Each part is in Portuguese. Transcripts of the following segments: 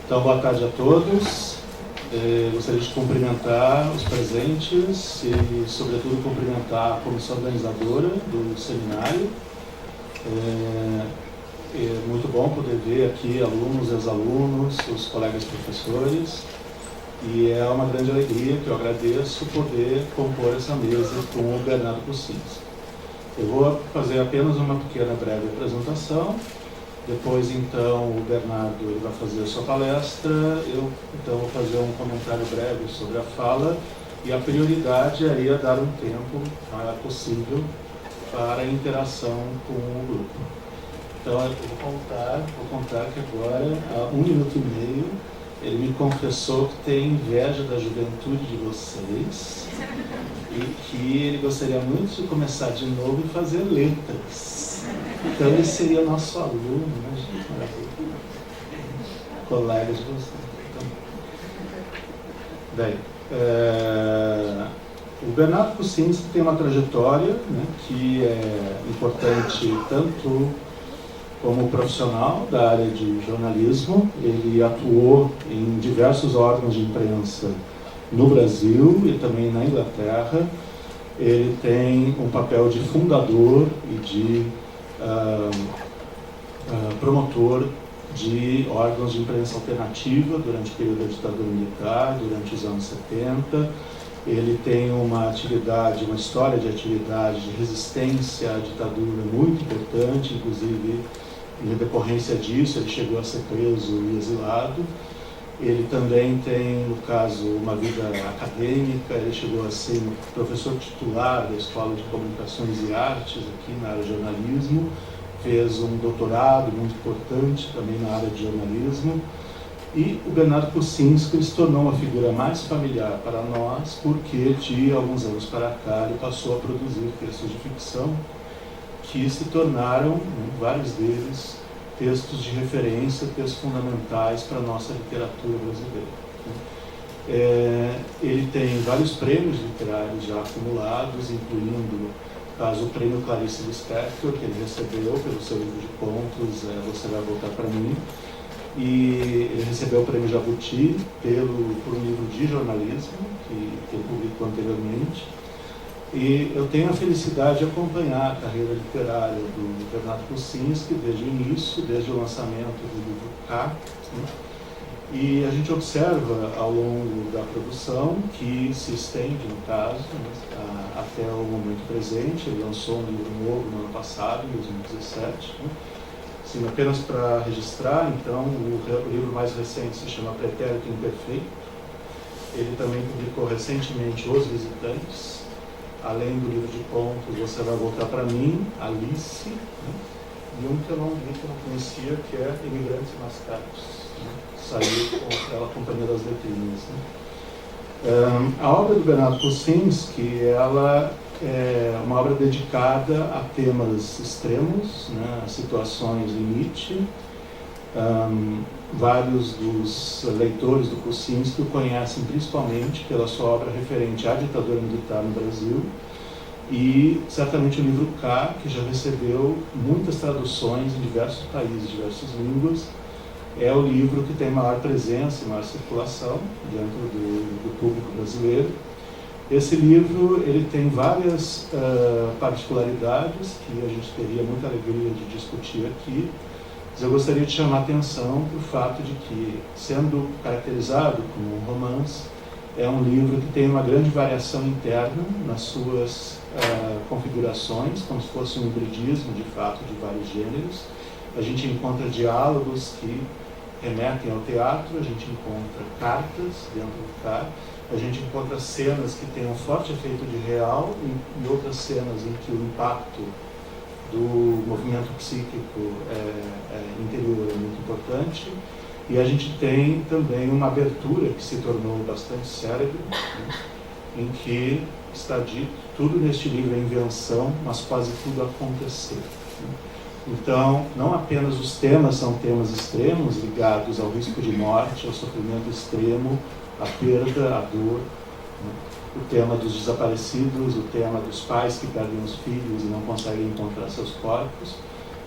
Então, boa tarde a todos. Gostaria de cumprimentar os presentes e, sobretudo, cumprimentar a comissão organizadora do seminário. É muito bom poder ver aqui alunos, ex-alunos, os colegas professores. E é uma grande alegria que eu agradeço poder compor essa mesa com o Bernardo Cussins. Eu vou fazer apenas uma pequena breve apresentação. Depois, então, o Bernardo ele vai fazer a sua palestra. Eu, então, vou fazer um comentário breve sobre a fala. E a prioridade é dar um tempo possível para a interação com o grupo. Então, eu vou contar que agora, há 1 minuto e meio, ele me confessou que tem inveja da juventude de vocês e que ele gostaria muito de começar de novo e fazer letras. Então ele seria nosso aluno, né, gente? Maravilha. Colega de vocês. Então, bem, o Bernardo Cussins tem uma trajetória, né, que é importante tanto como profissional da área de jornalismo. Ele atuou em diversos órgãos de imprensa no Brasil e também na Inglaterra. Ele tem um papel de fundador e de promotor de órgãos de imprensa alternativa durante o período da ditadura militar, durante os anos 70. Ele tem uma história de atividade de resistência à ditadura muito importante, inclusive, em decorrência disso, ele chegou a ser preso e exilado. Ele também tem, no caso, uma vida acadêmica. Ele chegou a ser professor titular da Escola de Comunicações e Artes, aqui na área de jornalismo. Fez um doutorado muito importante também na área de jornalismo. E o Bernardo Cussins, que se tornou uma figura mais familiar para nós, porque de alguns anos para cá ele passou a produzir textos de ficção que se tornaram, vários deles, textos de referência, textos fundamentais para a nossa literatura brasileira. Ele tem vários prêmios literários já acumulados, incluindo, o prêmio Clarice Lispector, que ele recebeu pelo seu livro de contos, Você Vai Voltar para Mim, e ele recebeu o prêmio Jabuti por um livro de jornalismo, que ele publicou anteriormente. E eu tenho a felicidade de acompanhar a carreira literária do Bernardo Cussins, desde o início, desde o lançamento do livro K. E a gente observa ao longo da produção, que se estende, no caso, até o momento presente. Ele lançou um livro novo no ano passado, em 2017. Assim, apenas para registrar, então, o livro mais recente se chama Pretérito Imperfeito. Ele também publicou recentemente Os Visitantes. Além do livro de contos, Você Vai Voltar para Mim, Alice, e um que eu não conhecia, que é Imigrantes Mascaros, saiu pela Companhia das Letrinhas. A obra do Bernardo Cussins, que ela é uma obra dedicada a temas extremos, a situações limite. Vários dos leitores do Cussins que o conhecem principalmente pela sua obra referente à ditadura militar no Brasil, e certamente o livro K, que já recebeu muitas traduções em diversos países, diversas línguas. É o livro que tem maior presença e maior circulação dentro do público brasileiro. Esse livro ele tem várias particularidades que a gente teria muita alegria de discutir aqui. Mas eu gostaria de chamar a atenção para o fato de que, sendo caracterizado como um romance, é um livro que tem uma grande variação interna nas suas configurações, como se fosse um hibridismo, de fato, de vários gêneros. A gente encontra diálogos que remetem ao teatro, a gente encontra cartas dentro do K, a gente encontra cenas que têm um forte efeito de real e outras cenas em que o impacto do movimento psíquico interior é muito importante. E a gente tem também uma abertura que se tornou bastante célebre, em que está dito: tudo neste livro é invenção, mas quase tudo aconteceu. Então, não apenas os temas são temas extremos ligados ao risco de morte, ao sofrimento extremo, à perda, à dor, o tema dos desaparecidos, o tema dos pais que perdem os filhos e não conseguem encontrar seus corpos,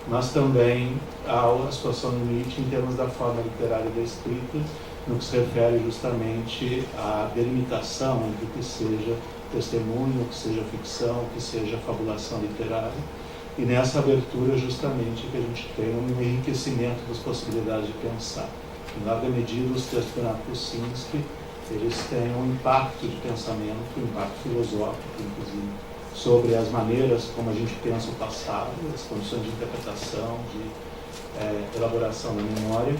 mas também há a situação limite em termos da forma literária da escrita, no que se refere justamente à delimitação entre o que seja testemunho, o que seja ficção, o que seja fabulação literária. E nessa abertura, justamente, que a gente tem um enriquecimento das possibilidades de pensar. Em larga medida, os textos do Renato Kucinski, eles têm um impacto de pensamento, um impacto filosófico, inclusive, sobre as maneiras como a gente pensa o passado, as condições de interpretação, de elaboração da memória.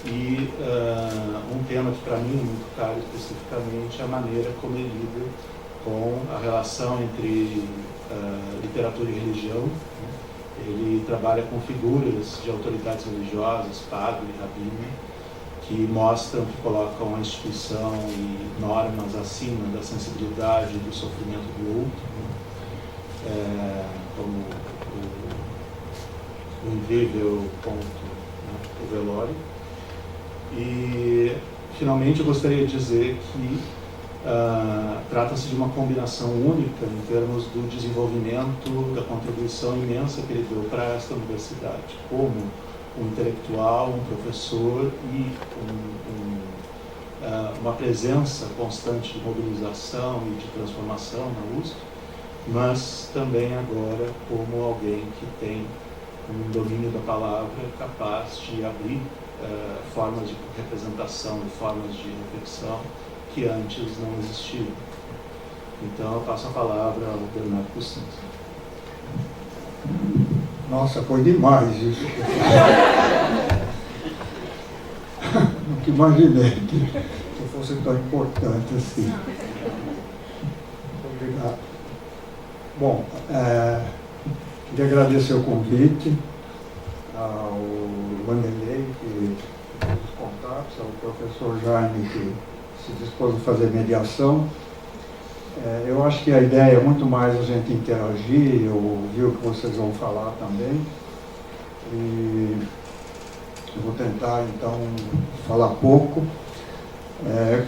E um tema que, para mim, é muito caro especificamente, é a maneira como ele lida com a relação entre literatura e religião. Ele trabalha com figuras de autoridades religiosas, padre, rabino, que mostram, que colocam a instituição e normas acima da sensibilidade e do sofrimento do outro, como o incrível conto, o velório. E, finalmente, eu gostaria de dizer que trata-se de uma combinação única em termos do desenvolvimento, da contribuição imensa que ele deu para esta universidade, como um intelectual, um professor e uma presença constante de mobilização e de transformação na USP, mas também agora como alguém que tem um domínio da palavra capaz de abrir formas de representação e formas de reflexão que antes não existiam. Então eu passo a palavra ao Bernardo Kucinski. Nossa, foi demais isso. Nunca imaginei que fosse tão importante assim. Obrigado. Bom, queria agradecer o convite ao Vanderlei, que fez os contatos, ao professor Jaime, que se dispôs a fazer mediação. Eu acho que a ideia é muito mais a gente interagir, eu ouvi o que vocês vão falar também, e eu vou tentar, então, falar pouco.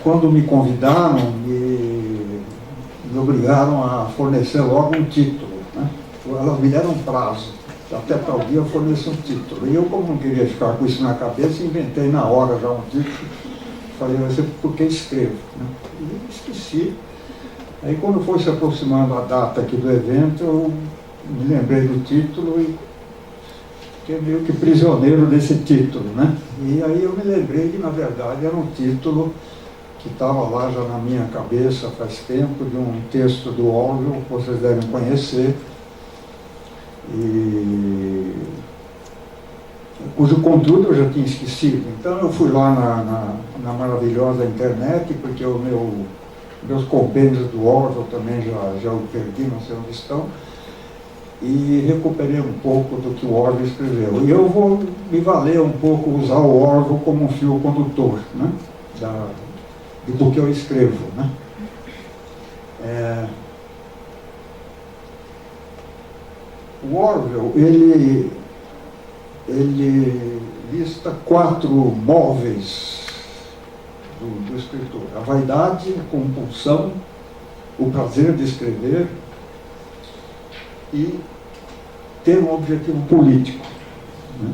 Quando me convidaram, me obrigaram a fornecer logo um título, né? Elas me deram um prazo, até tal dia fornecer um título. E eu, como não queria ficar com isso na cabeça, inventei na hora já um título. Falei, vai ser porque escrevo, né? E esqueci. Aí, quando foi se aproximando a data aqui do evento, eu me lembrei do título e fiquei meio que prisioneiro desse título, né? E aí eu me lembrei que, na verdade, era um título que estava lá já na minha cabeça faz tempo, de um texto do Orwell, que vocês devem conhecer, e cujo conteúdo eu já tinha esquecido. Então eu fui lá na maravilhosa internet, porque meus compêndios do Orwell também já o perdi, não sei onde estão, e recuperei um pouco do que o Orwell escreveu. E eu vou me valer um pouco, usar o Orwell como um fio condutor, né, do que eu escrevo, né. O Orwell, ele lista 4 móveis do escritor: a vaidade, a compulsão, o prazer de escrever e ter um objetivo político, né?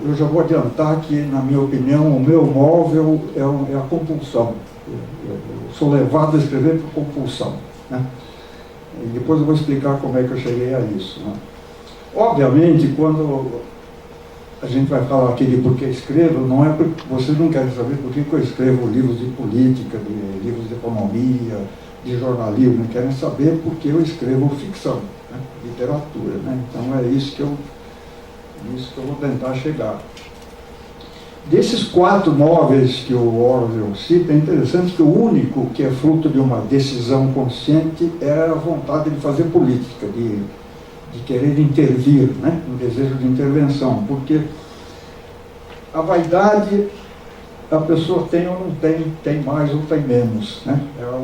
Eu já vou adiantar que, na minha opinião, o meu móvel é a compulsão. Eu sou levado a escrever por compulsão, né? E depois eu vou explicar como é que eu cheguei a isso, né? Obviamente, quando a gente vai falar aqui de por que escrevo, não é porque vocês não querem saber por que eu escrevo livros de política, de livros de economia, de jornalismo, querem saber por que eu escrevo ficção, né? Literatura, né? Então é isso que eu vou tentar chegar. Desses 4 móveis que o Orwell cita, é interessante que o único que é fruto de uma decisão consciente é a vontade de fazer política, de querer intervir, né? Um desejo de intervenção, porque a vaidade a pessoa tem ou não tem mais ou tem menos, né? Ela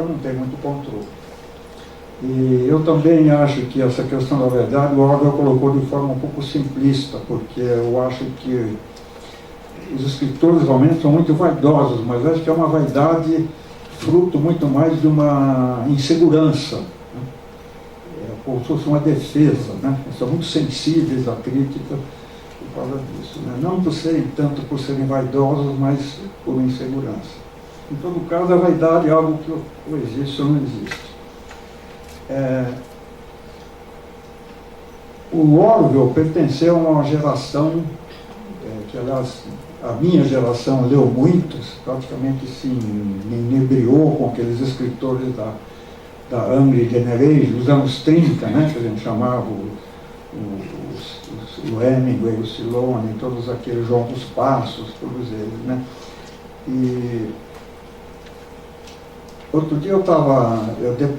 não tem muito controle. E eu também acho que essa questão da verdade o Orwell colocou de forma um pouco simplista, porque eu acho que os escritores realmente são muito vaidosos, mas acho que é uma vaidade fruto muito mais de uma insegurança, né? como se fosse uma defesa, né? Eles são muito sensíveis à crítica por causa disso, né? Não tanto por serem vaidosos, mas por insegurança. Em todo caso, a vaidade é algo que ou existe ou não existe. O Orwell pertenceu a uma geração que, aliás, a minha geração leu muitos, praticamente se inebriou com aqueles escritores da Angry Generation, dos anos 30, né, que a gente chamava o Hemingway, o Silone, todos aqueles, João dos Passos, todos eles, né? E outro dia eu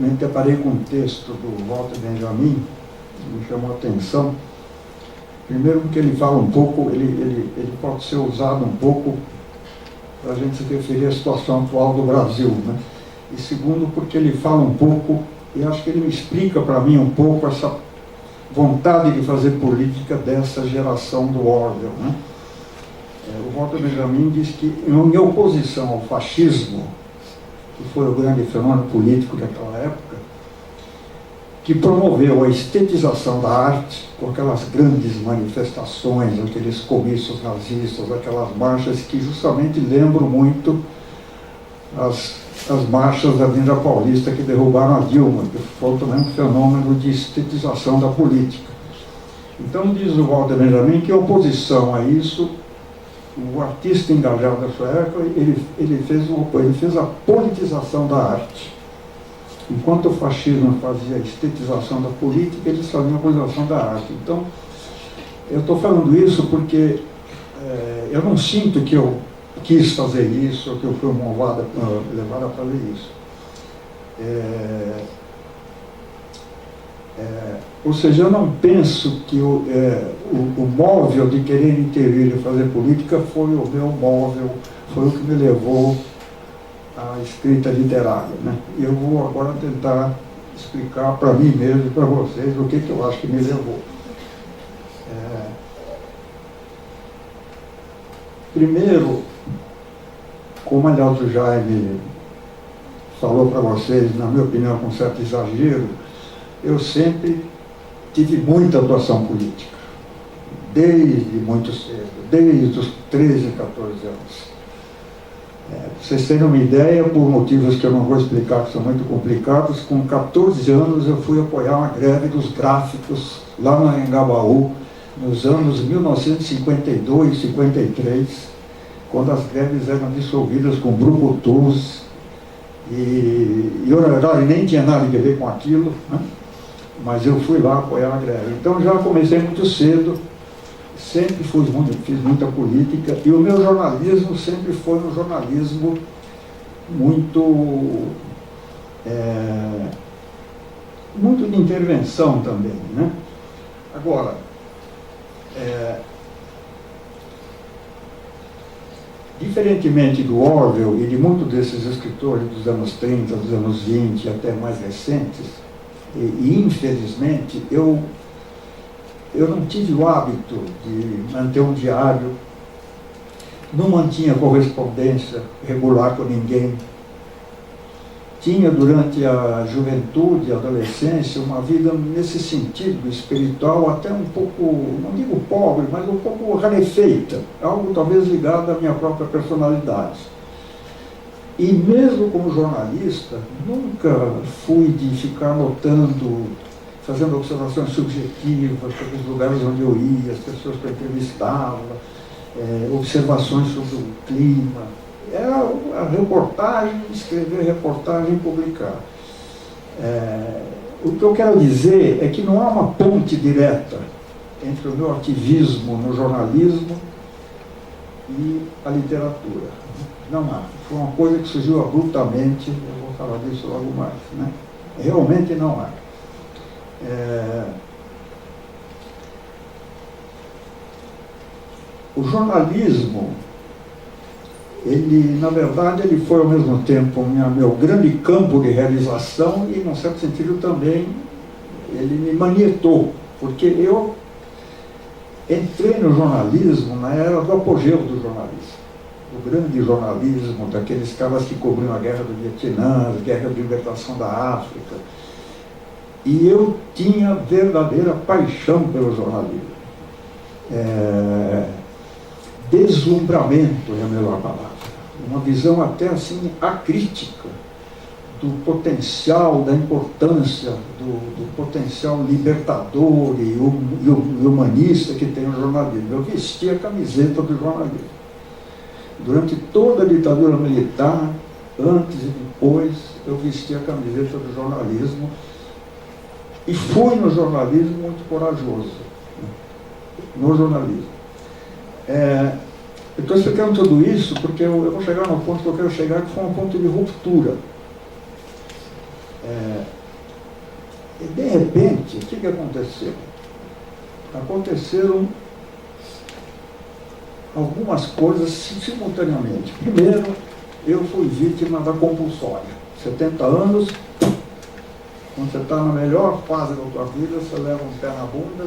me deparei com um texto do Walter Benjamin, que me chamou a atenção. Primeiro porque ele fala um pouco, ele pode ser usado um pouco para a gente se referir à situação atual do Brasil, né? E segundo porque ele fala um pouco, e acho que ele me explica para mim um pouco essa vontade de fazer política dessa geração do Orwell, né? O Walter Benjamin diz que, em oposição ao fascismo, que foi o grande fenômeno político daquela época, que promoveu a estetização da arte, com aquelas grandes manifestações, aqueles comícios nazistas, aquelas marchas que justamente lembram muito as marchas da Avenida Paulista que derrubaram a Dilma, que foi também um fenômeno de estetização da política. Então, diz o Walter Benjamin que, em oposição a isso, o artista engajado da sua época, ele fez a politização da arte. Enquanto o fascismo fazia a estetização da política, eles faziam a politização da arte. Então, eu estou falando isso porque eu não sinto que eu quis fazer isso, ou que eu fui levado a fazer isso. Ou seja, eu não penso que o móvel de querer intervir e fazer política foi o meu móvel, foi o que me levou à escrita literária, né? E eu vou agora tentar explicar para mim mesmo e para vocês o que eu acho que me levou. Primeiro, como aliás o Jaime falou para vocês, na minha opinião com certo exagero, eu sempre tive muita atuação política, desde muito cedo, desde os 13, 14 anos. Para vocês terem uma ideia, por motivos que eu não vou explicar, que são muito complicados, com 14 anos eu fui apoiar uma greve dos gráficos lá no Anhangabaú, nos anos 1952, 53, quando as greves eram dissolvidas com brucutus, e eu nem tinha nada a ver com aquilo, né? Mas eu fui lá apoiar a greve. Então já comecei muito cedo, sempre fiz muita política, e o meu jornalismo sempre foi um jornalismo muito de intervenção também, né? Agora, diferentemente do Orwell e de muitos desses escritores dos anos 30, dos anos 20, até mais recentes, e infelizmente eu não tive o hábito de manter um diário, não mantinha correspondência regular com ninguém. Tinha durante a juventude, a adolescência, uma vida nesse sentido espiritual até um pouco, não digo pobre, mas um pouco rarefeita, algo talvez ligado à minha própria personalidade. E mesmo como jornalista, nunca fui de ficar anotando, fazendo observações subjetivas sobre os lugares onde eu ia, as pessoas que eu entrevistava, observações sobre o clima. Era a reportagem, escrever reportagem e publicar. O que eu quero dizer é que não há uma ponte direta entre o meu ativismo no jornalismo e a literatura. Não há. Foi uma coisa que surgiu abruptamente, eu vou falar disso logo mais, né? Realmente não há. O jornalismo, ele, na verdade, ele foi ao mesmo tempo meu grande campo de realização e, num certo sentido, também ele me manietou, porque eu entrei no jornalismo na era do apogeu do jornalismo, do grande jornalismo, daqueles caras que cobriam a guerra do Vietnã, a guerra de libertação da África. E eu tinha verdadeira paixão pelo jornalismo. Deslumbramento é a melhor palavra. Uma visão até assim acrítica do potencial, da importância, do potencial libertador e humanista que tem o jornalismo. Eu vestia a camiseta do jornalismo. Durante toda a ditadura militar, antes e depois, eu vestia a camiseta do jornalismo e fui no jornalismo muito corajoso. No jornalismo. Eu estou explicando tudo isso porque eu vou chegar no ponto que eu quero chegar, que foi um ponto de ruptura. E de repente, o que aconteceu? Aconteceram algumas coisas simultaneamente. Primeiro, eu fui vítima da compulsória. 70 anos, quando você está na melhor fase da tua vida, você leva um pé na bunda,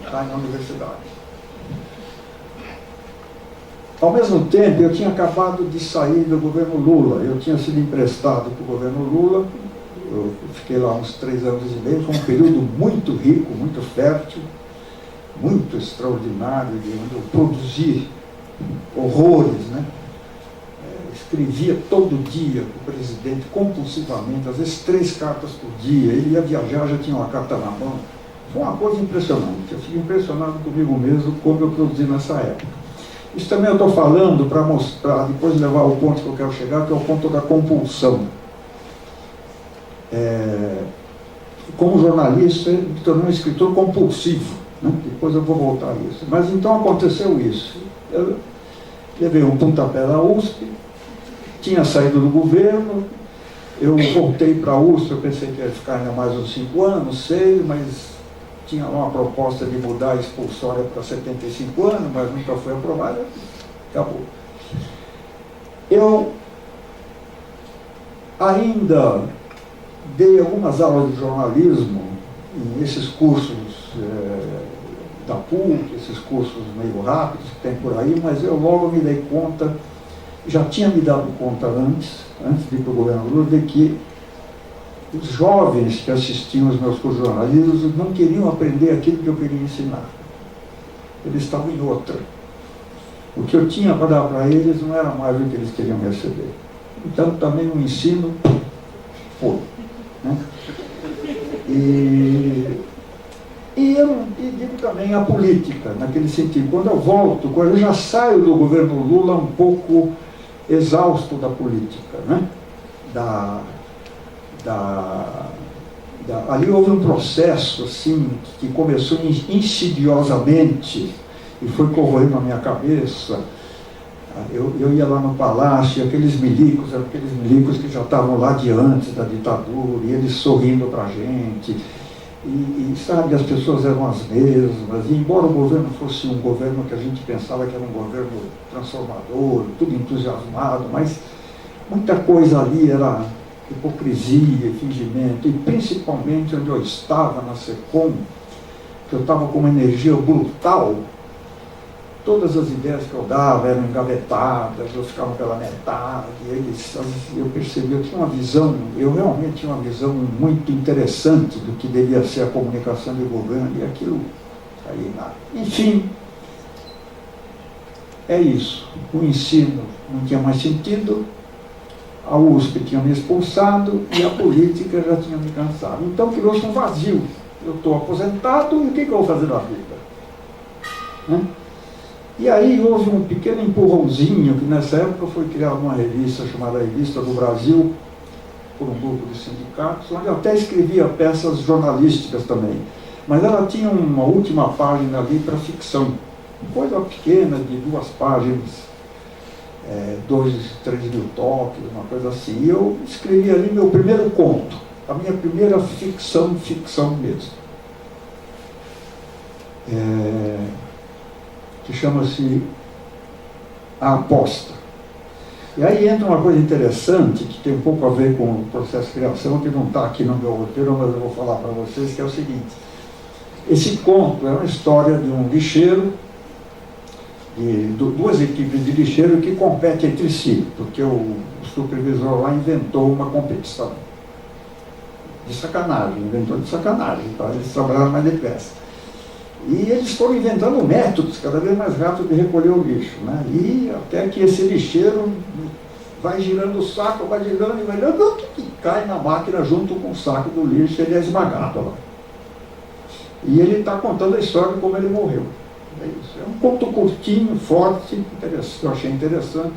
cai na universidade. Ao mesmo tempo, eu tinha acabado de sair do governo Lula. Eu tinha sido emprestado para o governo Lula. Eu fiquei lá uns 3 anos e meio. Foi um período muito rico, muito fértil, muito extraordinário, onde eu produzi horrores, né? Escrevia todo dia para o presidente, compulsivamente, às vezes 3 cartas por dia. Ele ia viajar, já tinha uma carta na mão. Foi uma coisa impressionante. Eu fiquei impressionado comigo mesmo como eu produzi nessa época. Isso também eu estou falando para mostrar, depois levar ao ponto que eu quero chegar, que é o ponto da compulsão. Como jornalista, eu me tornei um escritor compulsivo, né? Depois eu vou voltar a isso. Mas então aconteceu isso. Eu levei um pontapé da USP, tinha saído do governo, eu voltei para a USP, eu pensei que ia ficar ainda mais uns 5 anos, 6, mas tinha lá uma proposta de mudar a expulsória para 75 anos, mas nunca foi aprovada, acabou. Eu ainda dei algumas aulas de jornalismo nesses cursos da PUC, esses cursos meio rápidos que tem por aí, mas eu logo me dei conta, já tinha me dado conta antes de ir para o governo Lula, de que os jovens que assistiam aos meus cursos de jornalismo não queriam aprender aquilo que eu queria ensinar. Eles estavam em outra. O que eu tinha para dar para eles não era mais o que eles queriam receber. Então também o ensino foi. Né? E digo também a política, naquele sentido. Quando eu já saio do governo Lula um pouco exausto da política, né? Ali houve um processo assim, que começou insidiosamente e foi corroendo a minha cabeça. Eu ia lá no palácio, aqueles milicos, eram aqueles milicos que já estavam lá de antes da ditadura, e eles sorrindo para a gente, e sabe, as pessoas eram as mesmas, e embora o governo fosse um governo que a gente pensava que era um governo transformador, tudo entusiasmado, mas muita coisa ali era hipocrisia, fingimento, e principalmente onde eu estava, na SECOM, que eu estava com uma energia brutal, todas as ideias que eu dava eram engavetadas, eu ficava pela metade, eu percebi, eu tinha uma visão, eu realmente tinha uma visão muito interessante do que devia ser a comunicação de governo, e aquilo aí nada. Enfim, é isso, o ensino não tinha mais sentido, a USP tinha me expulsado e a política já tinha me cansado. Então criou-se um vazio. Eu estou aposentado e o que eu vou fazer na vida? Né? E aí houve um pequeno empurrãozinho, que nessa época foi criada uma revista chamada Revista do Brasil, por um grupo de sindicatos, onde eu até escrevia peças jornalísticas também. Mas ela tinha uma última página ali para ficção. Coisa pequena, de 2 páginas. 2, 3 mil toques, uma coisa assim. E eu escrevi ali meu primeiro conto, a minha primeira ficção mesmo. Que chama-se A Aposta. E aí entra uma coisa interessante, que tem um pouco a ver com o processo de criação, que não está aqui no meu roteiro, mas eu vou falar para vocês, que é o seguinte. Esse conto é uma história de um lixeiro, de 2 equipes de lixeiro que competem entre si, porque o supervisor lá inventou uma competição. de sacanagem, inventor de sacanagem, tá? Eles trabalharam mais depressa. E eles foram inventando métodos cada vez mais rápidos de recolher o lixo, né? E até que esse lixeiro vai girando o saco, vai girando e vai girando, e cai na máquina junto com o saco do lixo, ele é esmagado lá. E ele está contando a história de como ele morreu. É isso. É um conto curtinho, forte, eu achei interessante.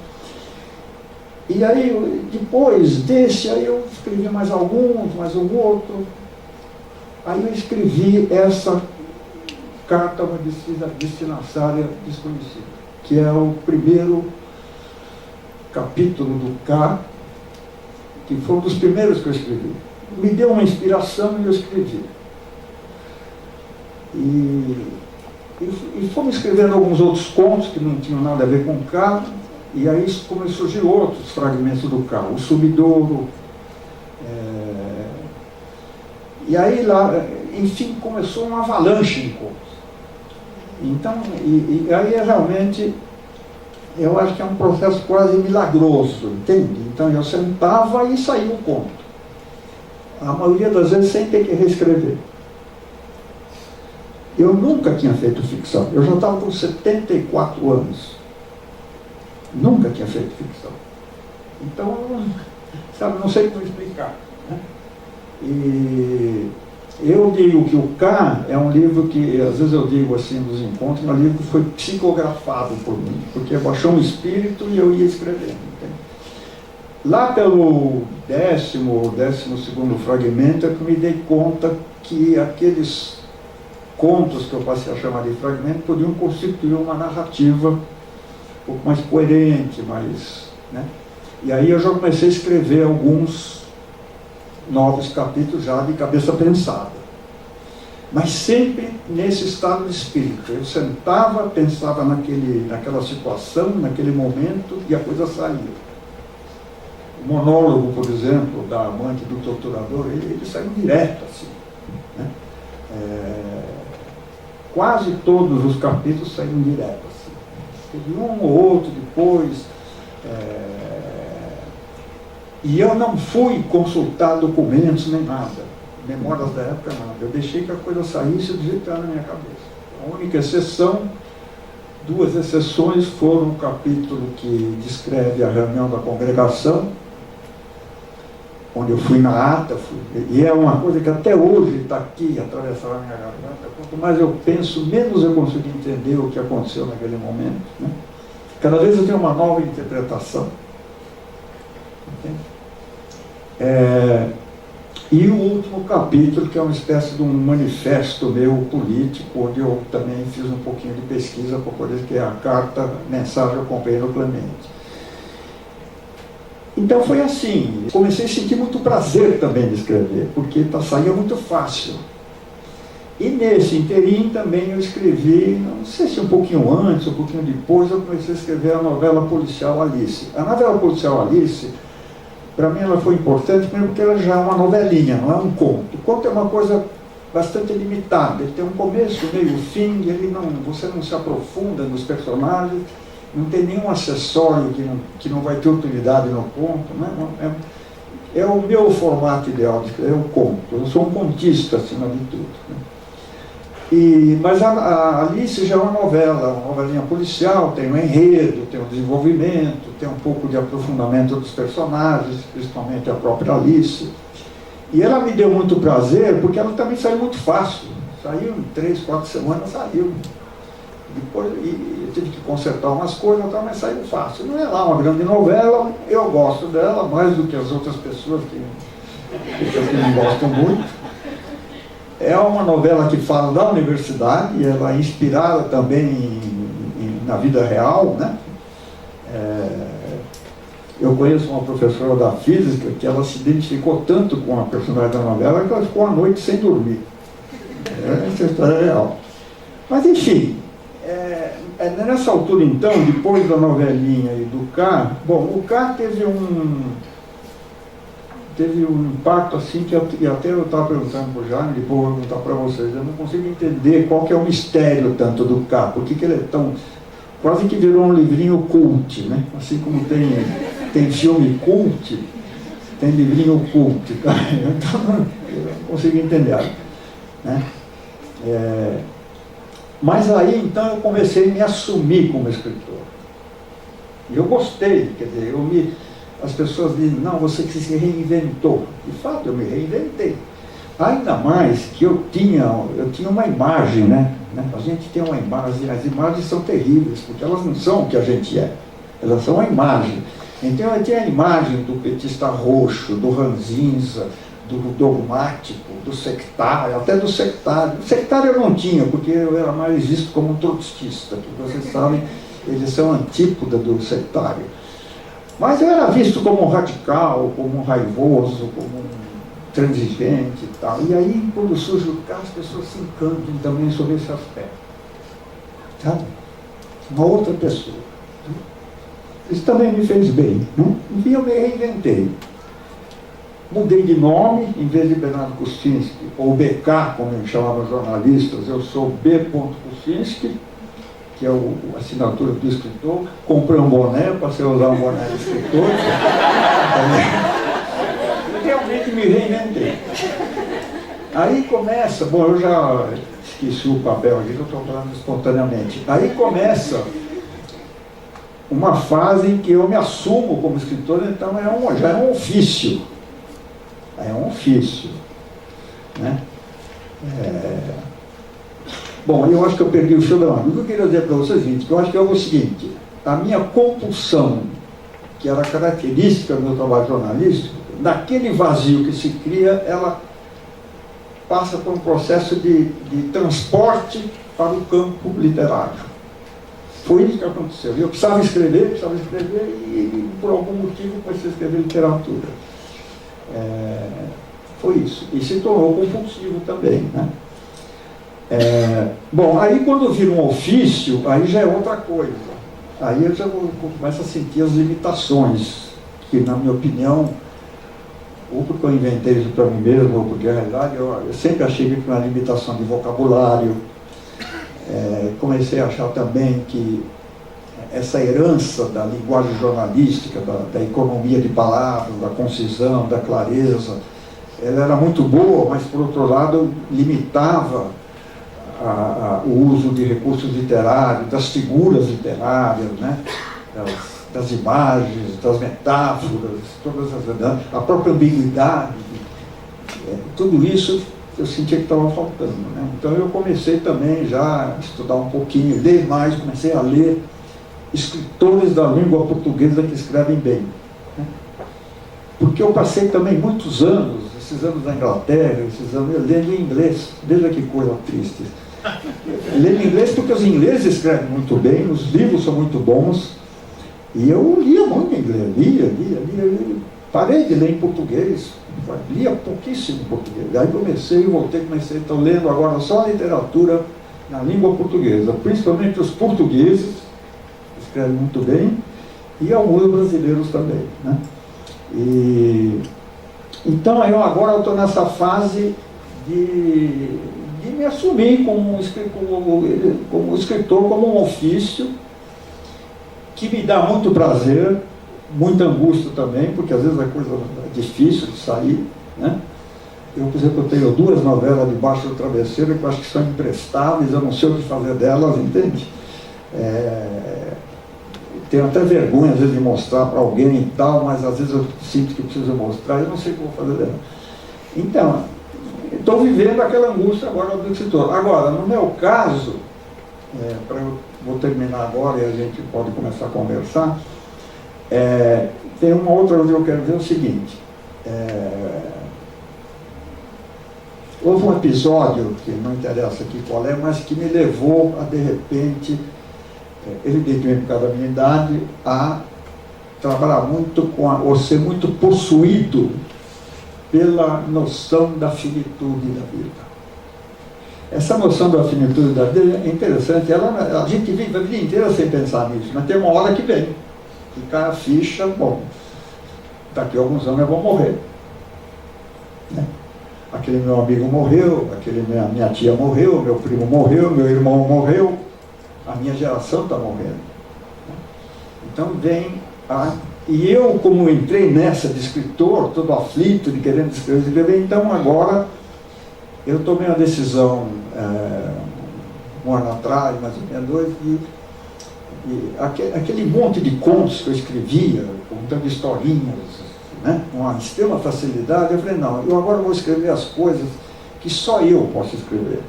E aí, depois desse, aí eu escrevi mais alguns, mais um outro. Aí eu escrevi essa carta a uma destinatária desconhecida, que é o primeiro capítulo do K, que foi um dos primeiros que eu escrevi. Me deu uma inspiração e eu escrevi. E fomos escrevendo alguns outros contos que não tinham nada a ver com o K, e aí começou a surgir outros fragmentos do K, o Sumidouro. E aí lá, enfim, começou uma avalanche de contos. Então, e aí realmente, eu acho que é um processo quase milagroso, entende? Então eu sentava e saía um conto. A maioria das vezes sem ter que reescrever. Eu nunca tinha feito ficção. Eu já estava com 74 anos. Nunca tinha feito ficção. Então, sabe, não sei como explicar, né? E eu digo que o K é um livro que, às vezes eu digo assim nos encontros, um livro que foi psicografado por mim, porque baixou um espírito e eu ia escrevendo. Entende? Lá pelo 12º fragmento é que eu me dei conta que aqueles contos que eu passei a chamar de fragmento podiam constituir uma narrativa um pouco mais coerente, mais, né? E aí eu já comecei a escrever alguns novos capítulos já de cabeça pensada, mas sempre nesse estado de espírito. Eu sentava, pensava naquela situação, naquele momento, e a coisa saía. O monólogo, por exemplo, da amante do torturador, ele saiu direto assim, né? Quase todos os capítulos saíram direto assim. Teve um ou outro depois. E eu não fui consultar documentos nem nada, memórias da época nada. Eu deixei que a coisa saísse do jeito que estava na minha cabeça. A única exceção, 2 exceções, foram o capítulo que descreve a reunião da congregação, onde eu fui na ata, e é uma coisa que até hoje está aqui, atravessar a minha garganta. Quanto mais eu penso, menos eu consigo entender o que aconteceu naquele momento, né? Cada vez eu tenho uma nova interpretação. Entende? E o último capítulo, que é uma espécie de um manifesto meu político, onde eu também fiz um pouquinho de pesquisa para poder ter a carta, mensagem ao companheiro Clemente. Então foi assim, comecei a sentir muito prazer também de escrever, porque saía muito fácil. E nesse inteirinho também eu escrevi, não sei se um pouquinho antes, um pouquinho depois, eu comecei a escrever a novela policial Alice. A novela policial Alice, para mim ela foi importante, primeiro porque ela já é uma novelinha, não é um conto. O conto é uma coisa bastante limitada, ele tem um começo, meio, fim, você não se aprofunda nos personagens, não tem nenhum acessório que não vai ter utilidade no conto, né? É o meu formato ideal, é o conto. Eu sou um contista, acima de tudo, né? Mas a Alice já é uma novelinha policial, tem um enredo, tem um desenvolvimento, tem um pouco de aprofundamento dos personagens, principalmente a própria Alice. E ela me deu muito prazer, porque ela também saiu muito fácil. Saiu em 3, 4 semanas, saiu. Depois eu tive que consertar umas coisas, mas saiu fácil. Não é lá uma grande novela, eu gosto dela mais do que as outras pessoas que não gostam muito. É uma novela que fala da universidade, ela é inspirada também na vida real, né? Eu conheço uma professora da física que ela se identificou tanto com a personagem da novela que ela ficou a noite sem dormir. Essa história é real. Mas enfim, nessa altura então, depois da novelinha e do K, bom, o K teve um impacto assim que até eu estava perguntando para o Jaime, depois vou perguntar para vocês, eu não consigo entender qual que é o mistério tanto do K, por que ele é tão, quase que virou um livrinho cult, né? Assim como tem filme cult, tem livrinho cult, tá? Então, eu não consigo entender. Né? Mas aí, então, eu comecei a me assumir como escritor. E eu gostei, quer dizer, as pessoas dizem, não, você que se reinventou. De fato, eu me reinventei. Ainda mais que eu tinha uma imagem, né? A gente tem uma imagem, as imagens são terríveis, porque elas não são o que a gente é, elas são a imagem. Então eu tinha a imagem do petista roxo, do ranzinza, do dogmático, do sectário, até do sectário. O sectário eu não tinha, porque eu era mais visto como um trotskista, que vocês sabem, eles são antípoda do sectário. Mas eu era visto como um radical, como um raivoso, como um transigente e tal. E aí, quando surge o caso, as pessoas se encantam também sobre esse aspecto. Sabe? Uma outra pessoa. Isso também me fez bem. Né? E eu me reinventei. Mudei de nome, em vez de Bernardo Kuczynski, ou BK, como eu chamava jornalistas, eu sou B. Kuczynski, que é a assinatura do escritor. Comprei um boné, passei a usar um boné de escritor. Realmente me reinventei. Aí começa, bom, eu já esqueci o papel aqui, que eu estou falando espontaneamente. Aí começa uma fase em que eu me assumo como escritor, então já é um ofício. É um ofício. Né? Bom, eu acho que eu perdi o fio da meada. O que eu queria dizer para vocês é o seguinte, que eu acho que é o seguinte, a minha compulsão, que era característica do meu trabalho jornalístico, daquele vazio que se cria, ela passa por um processo de transporte para o campo literário. Foi isso que aconteceu. Eu precisava escrever e por algum motivo comecei a escrever literatura. Foi isso. E se tornou compulsivo também. Né? Bom, aí quando vira um ofício, aí já é outra coisa. Aí eu já começo a sentir as limitações, que na minha opinião, ou porque eu inventei isso para mim mesmo, ou porque na realidade eu sempre achei que foi uma limitação de vocabulário. Comecei a achar também que essa herança da linguagem jornalística, da economia de palavras, da concisão, da clareza, ela era muito boa, mas por outro lado limitava o uso de recursos literários, das figuras literárias, né? das imagens, das metáforas, a própria ambiguidade, tudo isso eu sentia que estava faltando. Né? Então eu comecei também já a estudar um pouquinho, ler mais, comecei a ler escritores da língua portuguesa que escrevem bem. Né? Porque eu passei também muitos anos, esses anos na Inglaterra, esses anos, lendo em inglês, veja que coisa triste. Lendo em inglês porque os ingleses escrevem muito bem, os livros são muito bons, e eu lia muito em inglês, lia. Parei de ler em português, lia pouquíssimo em português. Aí comecei, estou lendo agora só a literatura na língua portuguesa, principalmente os portugueses, escrevem muito bem, e alguns brasileiros também. Né? Então eu agora estou nessa fase de me assumir como escritor, como um ofício, que me dá muito prazer, muita angústia também, porque às vezes a coisa é difícil de sair. Né? Eu, por exemplo, tenho 2 novelas debaixo do travesseiro que eu acho que são imprestáveis, eu não sei o que fazer delas, entende? Tenho até vergonha às vezes de mostrar para alguém e tal, mas às vezes eu sinto que preciso mostrar e eu não sei o que vou fazer delas. Então, estou vivendo aquela angústia agora do escritor. Agora, no meu caso, vou terminar agora e a gente pode começar a conversar. Tem uma outra coisa que eu quero dizer, o seguinte. Houve um episódio, que não interessa aqui qual é, mas que me levou a, de repente, evidentemente por causa da minha idade, a trabalhar muito ou ser muito possuído pela noção da finitude da vida. Essa noção da finitude da vida é interessante, a gente vive a vida inteira sem pensar nisso, mas tem uma hora que vem, que cai a ficha, bom, daqui a alguns anos eu vou morrer. Né? Aquele meu amigo morreu, minha tia morreu, meu primo morreu, meu irmão morreu, a minha geração está morrendo. Então vem a E eu, como entrei nessa de escritor, todo aflito, de querendo escrever, então agora eu tomei uma decisão, um ano atrás, mais ou menos, dois, e aquele monte de contos que eu escrevia, contando historinhas, né, com uma extrema facilidade, eu falei, não, eu agora vou escrever as coisas que só eu posso escrever.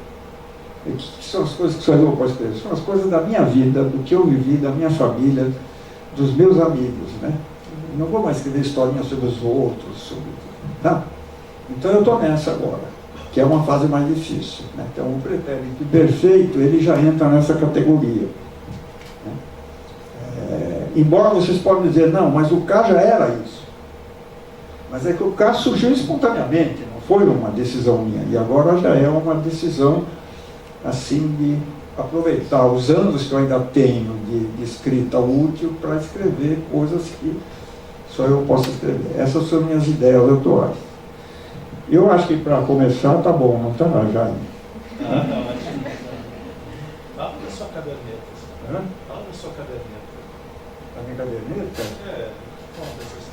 E que são as coisas que só eu posso escrever? São as coisas da minha vida, do que eu vivi, da minha família, dos meus amigos, né? Não vou mais escrever historinhas sobre os outros, não. Então eu estou nessa agora, que é uma fase mais difícil, né? Então o pretérito perfeito, ele já entra nessa categoria, né? Embora vocês possam dizer, não, mas o K já era isso. Mas é que o K surgiu espontaneamente, não foi uma decisão minha. E agora já é uma decisão, assim, de aproveitar os anos que eu ainda tenho de escrita útil para escrever coisas que só eu posso escrever. Essas são minhas ideias autorais. Eu acho que para começar tá bom, não tá, Jaime? Tá ótimo. Fala da sua caderneta. Fala da sua caderneta. A minha caderneta? Conta essa história.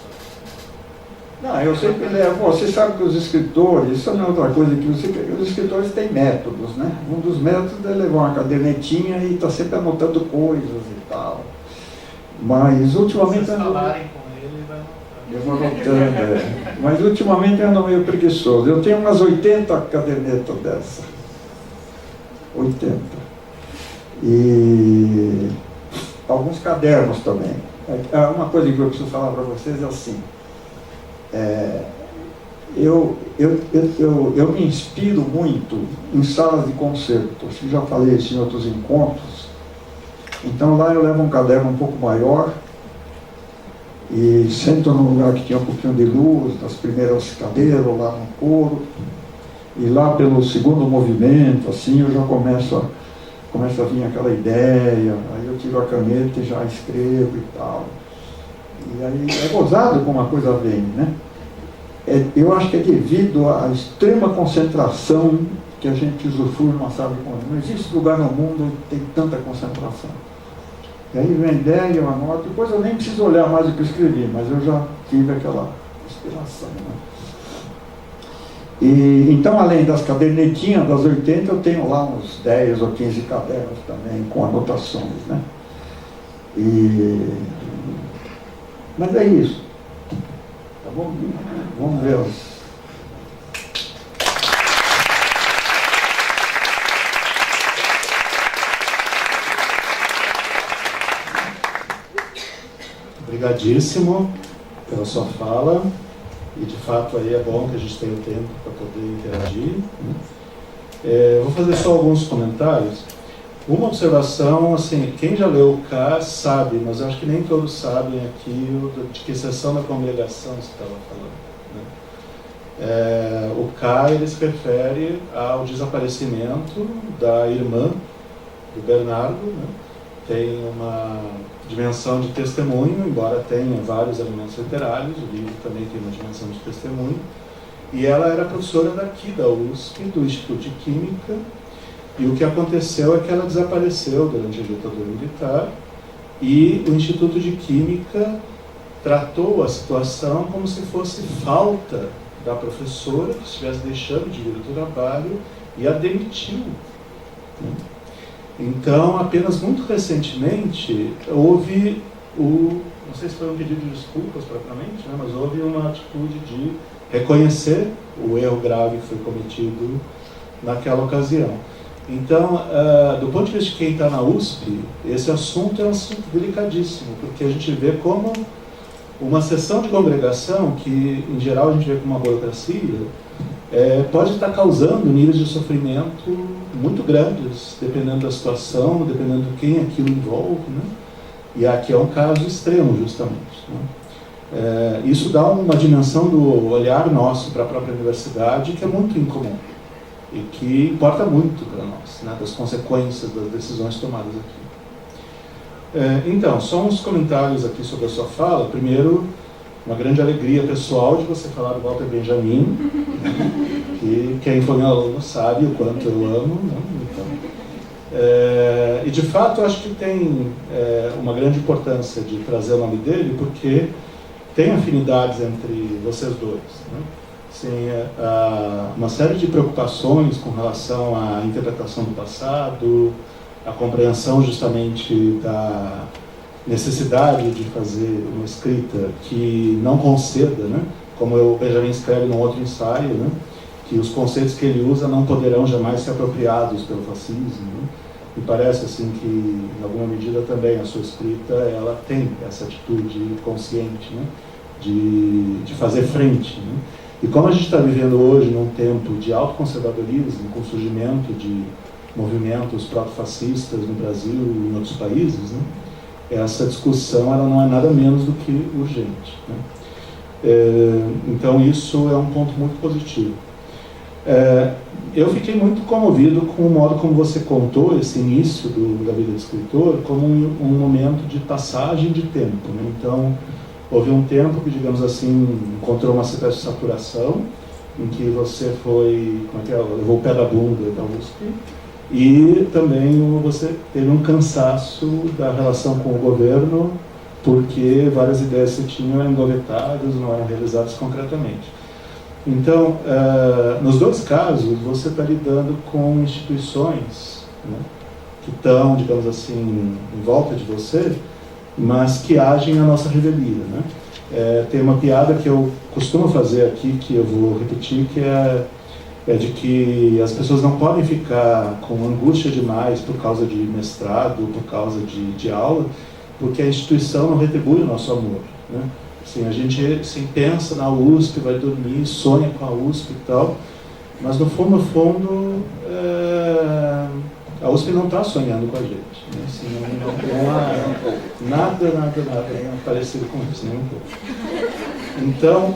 Não, eu sempre levo. Você sabe que os escritores, isso não é outra coisa que os escritores têm métodos, né? Um dos métodos é levar uma cadernetinha e estar sempre anotando coisas e tal. Mas ultimamente. Se vocês falarem com ele, vai anotar. Eu vou anotando, Mas ultimamente eu ando meio preguiçoso. Eu tenho umas 80 cadernetas dessa. 80. E alguns cadernos também. Uma coisa que eu preciso falar para vocês é assim. Eu me inspiro muito em salas de concertos. Já falei isso em outros encontros. Então lá eu levo um caderno um pouco maior e sento num lugar que tinha um pouquinho de luz, nas primeiras cadeiras, lá no coro, e lá pelo segundo movimento, assim, eu já começa a vir aquela ideia, aí eu tiro a caneta e já escrevo e tal. E aí é gozado como a coisa vem, né? Eu acho que é devido à extrema concentração que a gente usufrui numa sala de concerto. Não existe lugar no mundo que tem tanta concentração. E aí vem a ideia, eu anoto, depois eu nem preciso olhar mais o que eu escrevi, mas eu já tive aquela inspiração, né? E, então, além das cadernetinhas das 80, eu tenho lá uns 10 ou 15 cadernos também, com anotações, né? Mas é isso. Tá bom? Vamos ver os... Obrigadíssimo pela sua fala, e de fato aí é bom que a gente tenha o tempo para poder interagir. Vou fazer só alguns comentários. Uma observação, assim, quem já leu o K sabe, mas eu acho que nem todos sabem aqui de que seção da congregação você estava falando, né? O K, ele se refere ao desaparecimento da irmã do Bernardo, né? Tem uma dimensão de testemunho, embora tenha vários elementos literários, o livro também tem uma dimensão de testemunho, e ela era professora daqui da USP, do Instituto de Química, e o que aconteceu é que ela desapareceu durante a ditadura militar, e o Instituto de Química tratou a situação como se fosse falta da professora, que estivesse deixando de vir ao trabalho, e a demitiu. Então, apenas muito recentemente, houve não sei se foi um pedido de desculpas propriamente, né, mas houve uma atitude de reconhecer o erro grave que foi cometido naquela ocasião. Então, do ponto de vista de quem está na USP, esse assunto é um assunto delicadíssimo, porque a gente vê como uma sessão de congregação, que em geral a gente vê como uma burocracia, pode estar causando níveis de sofrimento muito grandes, dependendo da situação, dependendo de quem aquilo envolve, né? E aqui é um caso extremo, justamente, né? Isso dá uma dimensão do olhar nosso para a própria universidade que é muito incomum e que importa muito para nós, né? Das consequências das decisões tomadas aqui. Então, só uns comentários aqui sobre a sua fala. Primeiro, uma grande alegria pessoal de você falar do Walter Benjamin, que quem foi meu aluno sabe o quanto eu amo, né? Então, e de fato eu acho que tem uma grande importância de trazer o nome dele, porque tem afinidades entre vocês dois, né? Assim, uma série de preocupações com relação à interpretação do passado, a compreensão justamente da necessidade de fazer uma escrita que não conceda, né? Como o Benjamin escreve num outro ensaio, né? Que os conceitos que ele usa não poderão jamais ser apropriados pelo fascismo, né? Me parece assim que, em alguma medida, também a sua escrita ela tem essa atitude consciente, né? de fazer frente, né? E como a gente está vivendo hoje num tempo de autoconservadorismo, com o surgimento de movimentos proto-fascistas no Brasil e em outros países, né? Essa discussão ela não é nada menos do que urgente, né? Então isso é um ponto muito positivo. Eu fiquei muito comovido com o modo como você contou esse início da vida do escritor como um momento de passagem de tempo, né? Então, houve um tempo que, digamos assim, encontrou uma espécie de saturação, em que você foi, levou o pé da bunda da USP, e também você teve um cansaço da relação com o governo, porque várias ideias que você tinha eram engavetadas, não eram realizadas concretamente. Então, nos dois casos, você está lidando com instituições, né, que estão, digamos assim, em volta de você, mas que agem à nossa revelia, né? Tem uma piada que eu costumo fazer aqui, que eu vou repetir, que é de que as pessoas não podem ficar com angústia demais por causa de mestrado, por causa de aula, porque a instituição não retribui o nosso amor, né? Assim, a gente se pensa na USP, vai dormir, sonha com a USP e tal, mas no fundo, a USP não está sonhando com a gente, né? Assim, não há nada parecido com isso, nem um pouco. Então,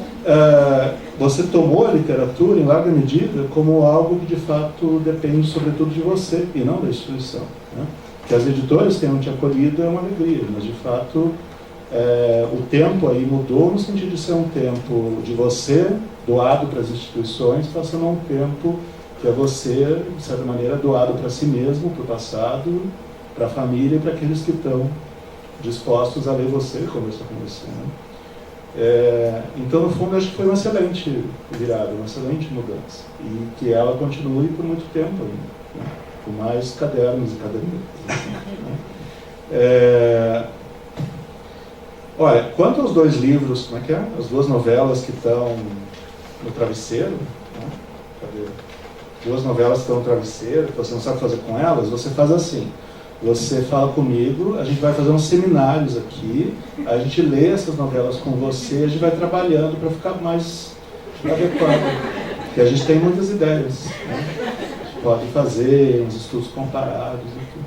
você tomou a literatura, em larga medida, como algo que de fato depende sobretudo de você e não da instituição, né? Que as editoras tenham te acolhido é uma alegria, mas de fato o tempo aí mudou no sentido de ser um tempo de você doado para as instituições, passando a um tempo que é você, de certa maneira, doado para si mesmo, para o passado, para a família e para aqueles que estão dispostos a ler você e conversar com você, né? Então, no fundo, acho que foi uma excelente virada, uma excelente mudança. E que ela continue por muito tempo ainda, né? Com mais cadernos e cadernetas, né? Olha, quanto aos dois livros, como é que é? As duas novelas que estão no travesseiro, né? Cadê? Duas novelas que estão no travesseiro, que você não sabe fazer com elas, você faz assim. Você fala comigo, a gente vai fazer uns seminários aqui, a gente lê essas novelas com você, a gente vai trabalhando para ficar mais adequado. Porque a gente tem muitas ideias, né? A gente pode fazer uns estudos comparados e tudo.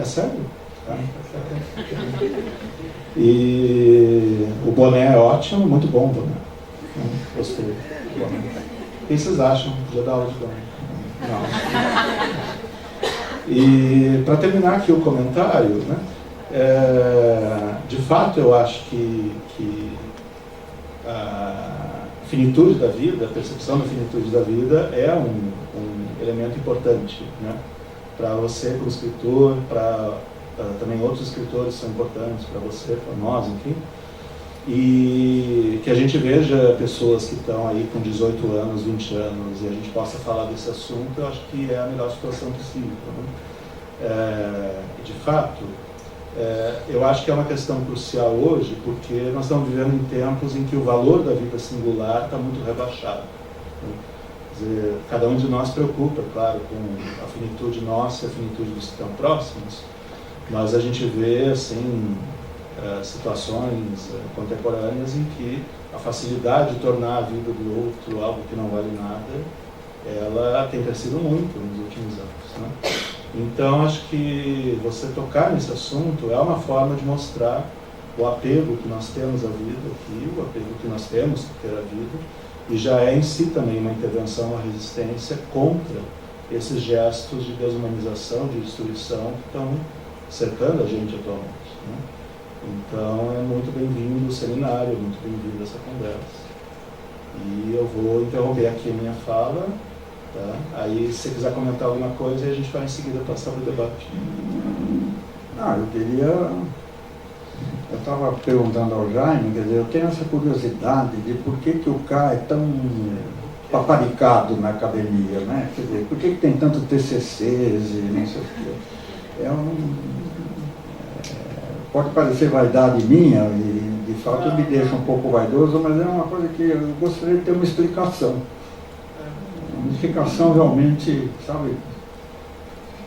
É sério? Tá? E o boné é ótimo, muito bom o boné. Gostei do boné. O que vocês acham? Podia dar aula de boné? Não. E para terminar aqui o comentário, né, de fato eu acho que a finitude da vida, a percepção da finitude da vida é um elemento importante, né, para você como escritor, também outros escritores são importantes para você, para nós, enfim. E que a gente veja pessoas que estão aí com 18 anos, 20 anos, e a gente possa falar desse assunto, eu acho que é a melhor situação possível, né? De fato, eu acho que é uma questão crucial hoje, porque nós estamos vivendo em tempos em que o valor da vida singular está muito rebaixado, né? Quer dizer, cada um de nós se preocupa, claro, com a finitude nossa e a finitude dos que estão próximos, mas a gente vê, assim, situações contemporâneas em que a facilidade de tornar a vida do outro algo que não vale nada, ela tem crescido muito nos últimos anos, né? Então, acho que você tocar nesse assunto é uma forma de mostrar o apego que nós temos à vida aqui, o apego que nós temos que ter à vida, e já é em si também uma intervenção, uma resistência contra esses gestos de desumanização, de destruição que estão cercando a gente atualmente, né? Então, é muito bem-vindo o seminário, é muito bem-vindo essa conversa. E eu vou interromper aqui a minha fala, tá? Aí, se você quiser comentar alguma coisa, a gente vai em seguida passar para o debate. Eu queria Eu estava perguntando ao Jaime, quer dizer, eu tenho essa curiosidade de por que o K é tão paparicado na academia, né? Quer dizer, por que tem tanto TCCs e não sei o quê. Pode parecer vaidade minha, e de fato eu me deixo um pouco vaidoso, mas é uma coisa que eu gostaria de ter uma explicação. Uma explicação realmente, sabe?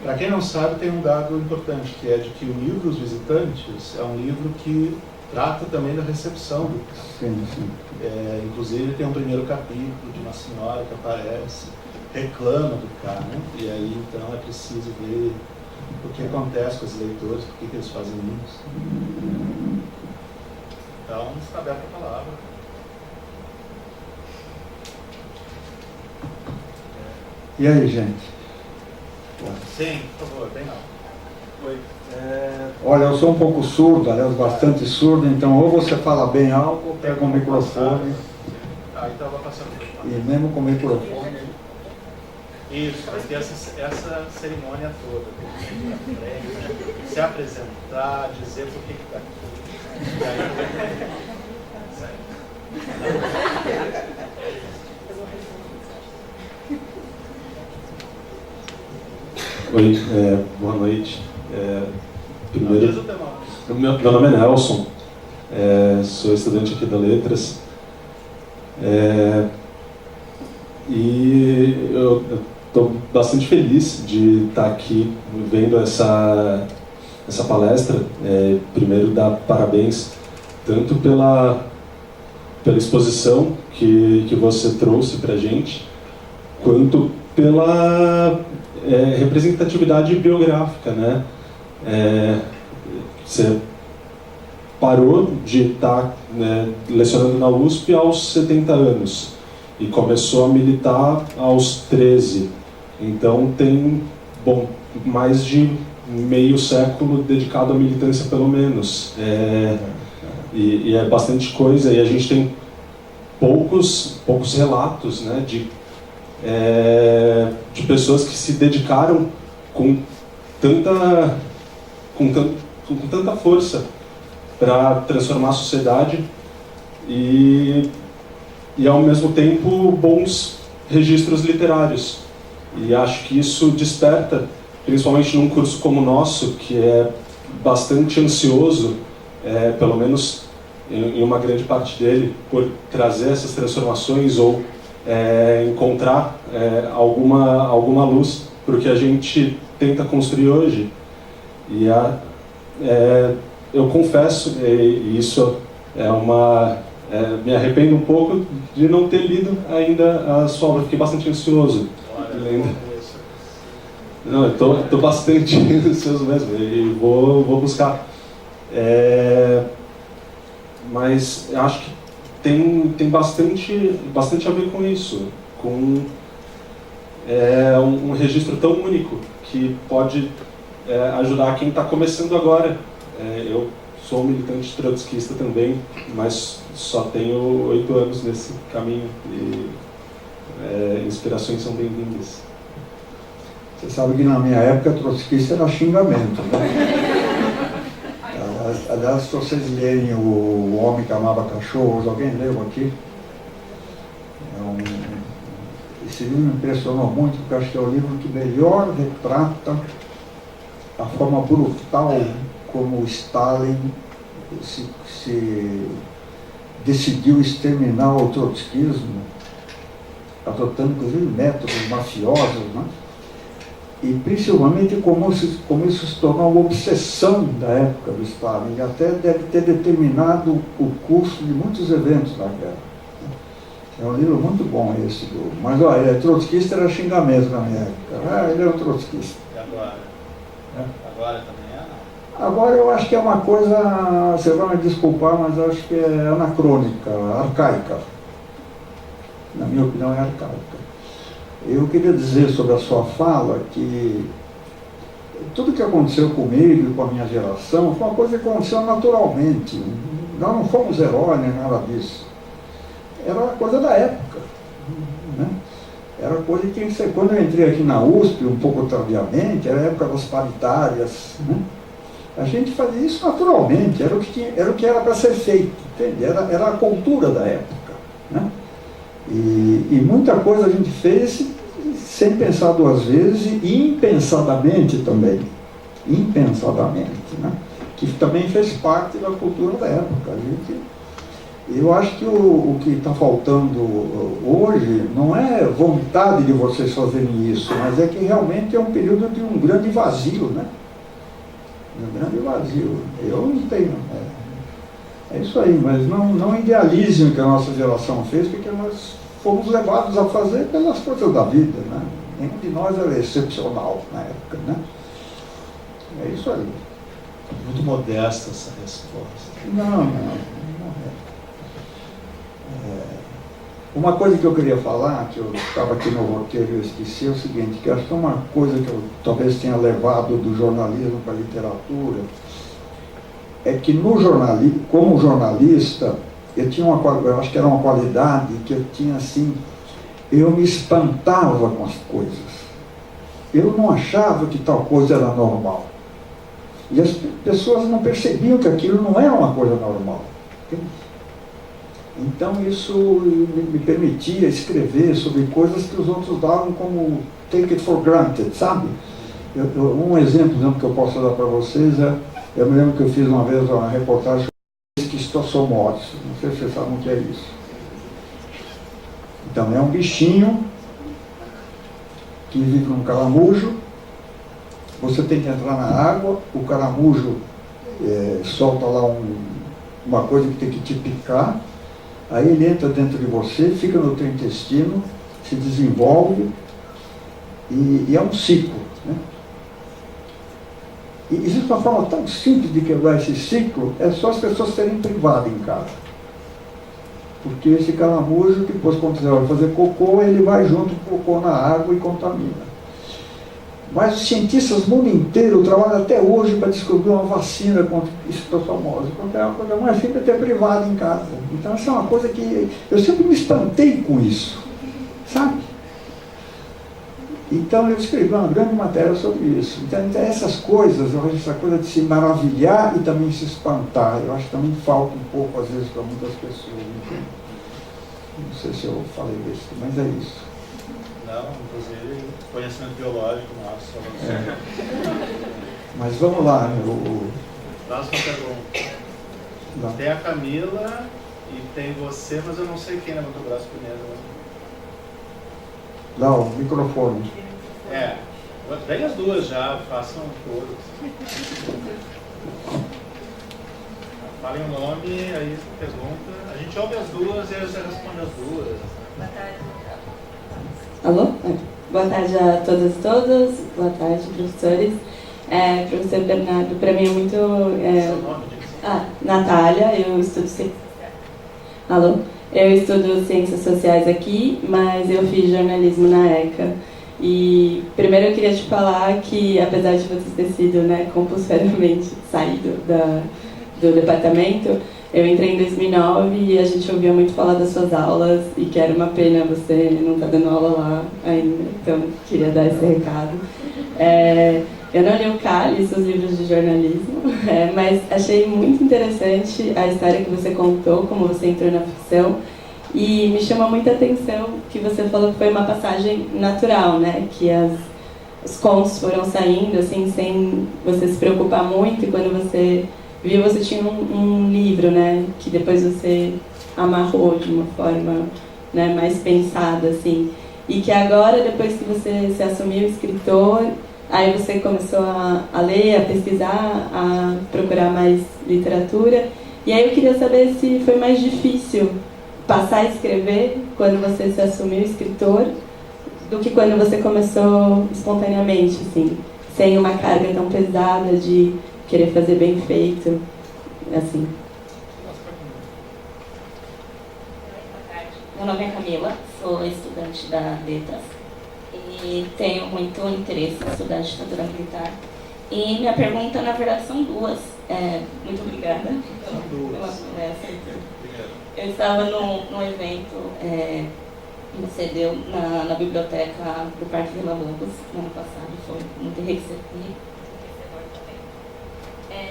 Para quem não sabe, tem um dado importante, que é de que o livro Os Visitantes é um livro que trata também da recepção do K. Sim, sim. Inclusive tem um primeiro capítulo de uma senhora que aparece, reclama do K, né? E aí então é preciso ver o que acontece com os leitores, por que eles fazem isso. Então, está aberta a palavra. E aí, gente? Sim, por favor, bem não. Oi. Olha, eu sou um pouco surdo, aliás, bastante surdo, então ou você fala bem alto ou pega um microfone. Então eu vou passar o E mesmo com o microfone. Isso, vai ter essa cerimônia toda. Se apresentar, dizer por que está aqui. Oi, boa noite. Primeiro, meu nome é Nelson, sou estudante aqui da Letras, e eu estou bastante feliz de estar aqui vendo essa palestra. Primeiro, dar parabéns tanto pela exposição que você trouxe para a gente, quanto pela representatividade biográfica, né? Você parou de estar lecionando na USP aos 70 anos e começou a militar aos 13. Então tem, mais de meio século dedicado à militância, pelo menos. E é bastante coisa, e a gente tem poucos relatos, né, de pessoas que se dedicaram com tanta força para transformar a sociedade e ao mesmo tempo bons registros literários. E acho que isso desperta, principalmente num curso como o nosso, que é bastante ansioso, pelo menos em uma grande parte dele, por trazer essas transformações ou encontrar alguma luz para o que a gente tenta construir hoje. E eu confesso, e isso me arrependo um pouco de não ter lido ainda a sua obra. Fiquei bastante ansioso. Não, eu tô bastante ansioso mesmo, e vou buscar. Mas acho que tem bastante a ver com isso, com um registro tão único que pode ajudar quem está começando agora. Eu sou um militante trotskista também, mas só tenho 8 anos nesse caminho, e inspirações são bem-vindas. Você sabe que na minha época trotskista era xingamento, né? Aliás, se vocês lerem O Homem que Amava Cachorros, alguém leu aqui? Esse livro me impressionou muito, porque acho que é o livro que melhor retrata a forma brutal como Stalin se decidiu exterminar o trotskismo, adotando inclusive métodos mafiosos, né? E principalmente como isso se tornou uma obsessão da época do Stalin, e até deve ter determinado o curso de muitos eventos da guerra. É um livro muito bom esse, mas olha, trotskista era xingamento na minha época. Ele era um trotskista. E agora? Agora também é? Não? Agora eu acho que é uma coisa, você vai me desculpar, mas eu acho que é anacrônica, arcaica. Na minha opinião, é arcaica. Eu queria dizer sobre a sua fala que tudo que aconteceu comigo e com a minha geração foi uma coisa que aconteceu naturalmente. Nós não fomos heróis nem nada disso. Era uma coisa da época, né? Era coisa que, quando eu entrei aqui na USP, um pouco tardiamente, era a época das paritárias, né? A gente fazia isso naturalmente, era o que era para ser feito, entende? Era a cultura da época, né? E muita coisa a gente fez sem pensar duas vezes e impensadamente também, né? Que também fez parte da cultura da época. Eu acho que o que está faltando hoje não é vontade de vocês fazerem isso, mas é que realmente é um período de um grande vazio, né? Um grande vazio. Eu não tenho. É isso aí, mas não idealizem o que a nossa geração fez, porque nós fomos levados a fazer pelas coisas da vida, né? Nenhum de nós era excepcional na época, né? É isso aí. Muito modesta essa resposta. Não é. Uma coisa que eu queria falar, que eu estava aqui no roteiro e eu esqueci, é o seguinte, que eu acho que uma coisa que eu talvez tenha levado do jornalismo para a literatura, é que no jornalismo, como jornalista, eu acho que era uma qualidade que eu tinha assim, eu me espantava com as coisas. Eu não achava que tal coisa era normal. E as pessoas não percebiam que aquilo não era uma coisa normal. Entende? Então isso me permitia escrever sobre coisas que os outros davam como take it for granted, sabe? Um exemplo que eu posso dar para vocês eu me lembro que eu fiz uma vez uma reportagem sobre esquistossomose. Não sei se vocês sabem o que é isso. Então é um bichinho que vive num caramujo. Você tem que entrar na água, o caramujo solta lá uma coisa que tem que te picar. Aí ele entra dentro de você, fica no teu intestino, se desenvolve e é um ciclo, né? E existe uma forma tão simples de quebrar esse ciclo, é só as pessoas serem privadas em casa. Porque esse caramujo, depois quando você vai fazer cocô, ele vai junto com o cocô na água e contamina. Mas os cientistas do mundo inteiro trabalham até hoje para descobrir uma vacina contra esquistossomose. Porque é uma coisa mais simples ter privado em casa. Então essa é uma coisa que eu sempre me espantei com isso, sabe? Então eu escrevi uma grande matéria sobre isso. Então essas coisas, eu acho essa coisa de se maravilhar e também se espantar, eu acho que também falta um pouco às vezes para muitas pessoas. Entende? Não sei se eu falei isso, mas é isso. Não, inclusive conhecimento biológico nosso. Mas vamos lá. Próxima pergunta. Não. Tem a Camila e tem você, mas eu não sei quem levantou o braço primeiro. Lá, o microfone. Vem as duas já, façam todas. Falem o nome, aí você pergunta. A gente ouve as duas e aí você responde as duas. Boa tarde. Alô? Boa tarde a todas e todos. Boa tarde, professores. Professor Bernardo, para mim é muito... Seu nome, gente? Natália, eu estudo... Alô? Eu estudo Ciências Sociais aqui, mas eu fiz jornalismo na ECA. E primeiro eu queria te falar que, apesar de você ter sido, compulsoriamente saído do departamento, eu entrei em 2009 e a gente ouvia muito falar das suas aulas e que era uma pena você não estar dando aula lá ainda, então queria dar esse recado. Eu não li o Cálice, os livros de jornalismo, mas achei muito interessante a história que você contou, como você entrou na ficção, e me chama muita atenção que você falou que foi uma passagem natural, né? Que os contos foram saindo assim, sem você se preocupar muito, e quando você viu, você tinha um livro, né? Que depois você amarrou de uma forma, né, mais pensada, assim. E que agora, depois que você se assumiu escritor, aí você começou a ler, a pesquisar, a procurar mais literatura. E aí eu queria saber se foi mais difícil passar a escrever quando você se assumiu escritor do que quando você começou espontaneamente, assim, sem uma carga tão pesada de querer fazer bem feito, assim. Boa tarde. Meu nome é Camila, sou estudante da Letras e tenho muito interesse em estudar ditadura militar. E minha pergunta, na verdade, são duas. Muito obrigada pela conversa. Eu estava num evento que você deu na biblioteca do Parque Vila Lobos no ano passado, foi muito enriquecedor também.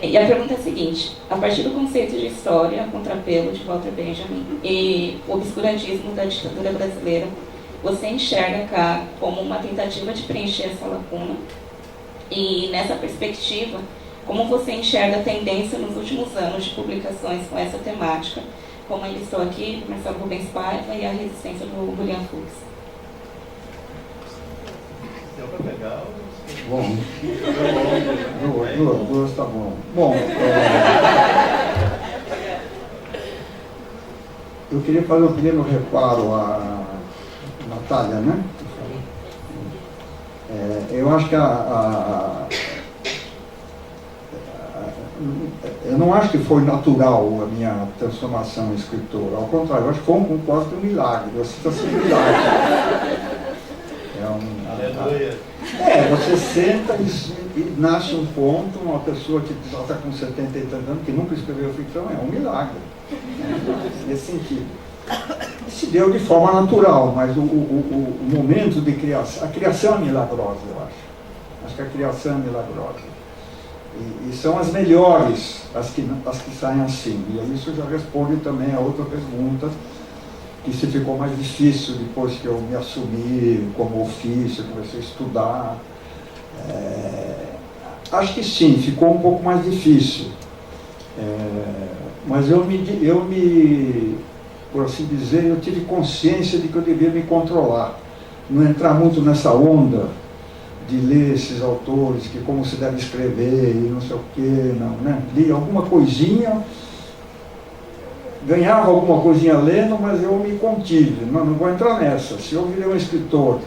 E a pergunta é a seguinte: a partir do conceito de história, contrapelo de Walter Benjamin e o obscurantismo da ditadura brasileira, você enxerga cá como uma tentativa de preencher essa lacuna? E nessa perspectiva, como você enxerga a tendência nos últimos anos de publicações com essa temática, como ele estou aqui, Marcelo Rubens Paiva e a resistência do William Fuchs? Deu para pegar? Bom, duas tá bom. Bom, eu queria fazer um pequeno reparo à Natália, né? Eu acho que eu não acho que foi natural a minha transformação em escritor. Ao contrário, eu acho que foi um quase um milagre. Você está sendo milagre. Você senta e nasce um ponto, uma pessoa que já está com 70 e tantos anos, que nunca escreveu ficção, é um milagre. Nesse sentido. Se deu de forma natural, mas o momento de criação, a criação é milagrosa, eu acho. Acho que a criação é milagrosa. E são as melhores as que saem assim. E aí isso já responde também a outra pergunta, que se ficou mais difícil depois que eu me assumi como ofício, comecei a estudar. Acho que sim, ficou um pouco mais difícil. Mas eu me, por assim dizer, eu tive consciência de que eu devia me controlar. Não entrar muito nessa onda de ler esses autores, que como se deve escrever e não sei o quê, não, né? Li alguma coisinha, ganhava alguma coisinha lendo, mas eu me contive, não vou entrar nessa. Se eu virei um escritor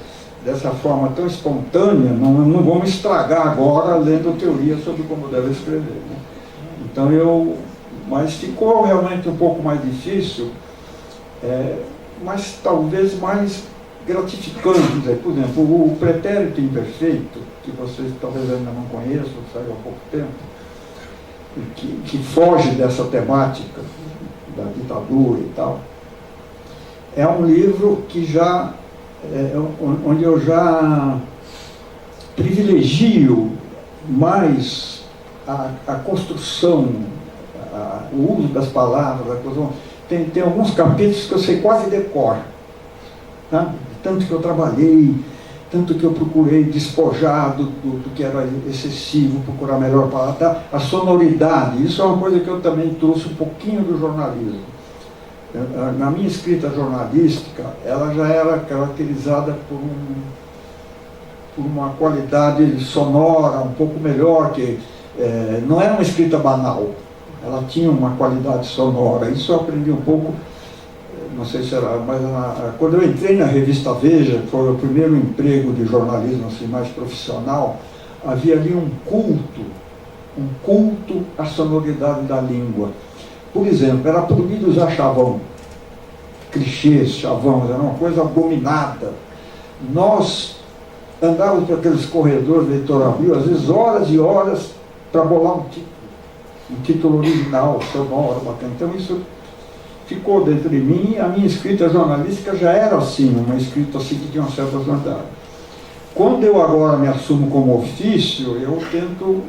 dessa forma tão espontânea, não vou me estragar agora lendo teoria sobre como deve escrever, né? Então mas ficou realmente um pouco mais difícil, mas talvez mais gratificante. Por exemplo, o pretérito imperfeito, que vocês talvez ainda não conheçam, saiu há pouco tempo, que foge dessa temática da ditadura e tal, é um livro que onde eu já privilegio mais a construção, o uso das palavras. Tem alguns capítulos que eu sei quase de cor, tá? Tanto que eu trabalhei, tanto que eu procurei despojar do que era excessivo, procurar melhor palavra, a sonoridade. Isso é uma coisa que eu também trouxe um pouquinho do jornalismo. Na minha escrita jornalística, ela já era caracterizada por uma qualidade sonora um pouco melhor, que não era uma escrita banal, ela tinha uma qualidade sonora. Isso eu aprendi um pouco, não sei se era, mas quando eu entrei na revista Veja, que foi o primeiro emprego de jornalismo assim, mais profissional, havia ali um culto à sonoridade da língua. Por exemplo, era proibido usar chavão, clichês, chavão, era uma coisa abominada. Nós andávamos por aqueles corredores do Heitor Abril, às vezes horas e horas, para bolar um título original, sonoro, bacana. Então isso ficou dentro de mim. A minha escrita jornalística já era assim, uma escrita assim que tinha uma certa sonoridade. Quando eu agora me assumo como ofício, eu tento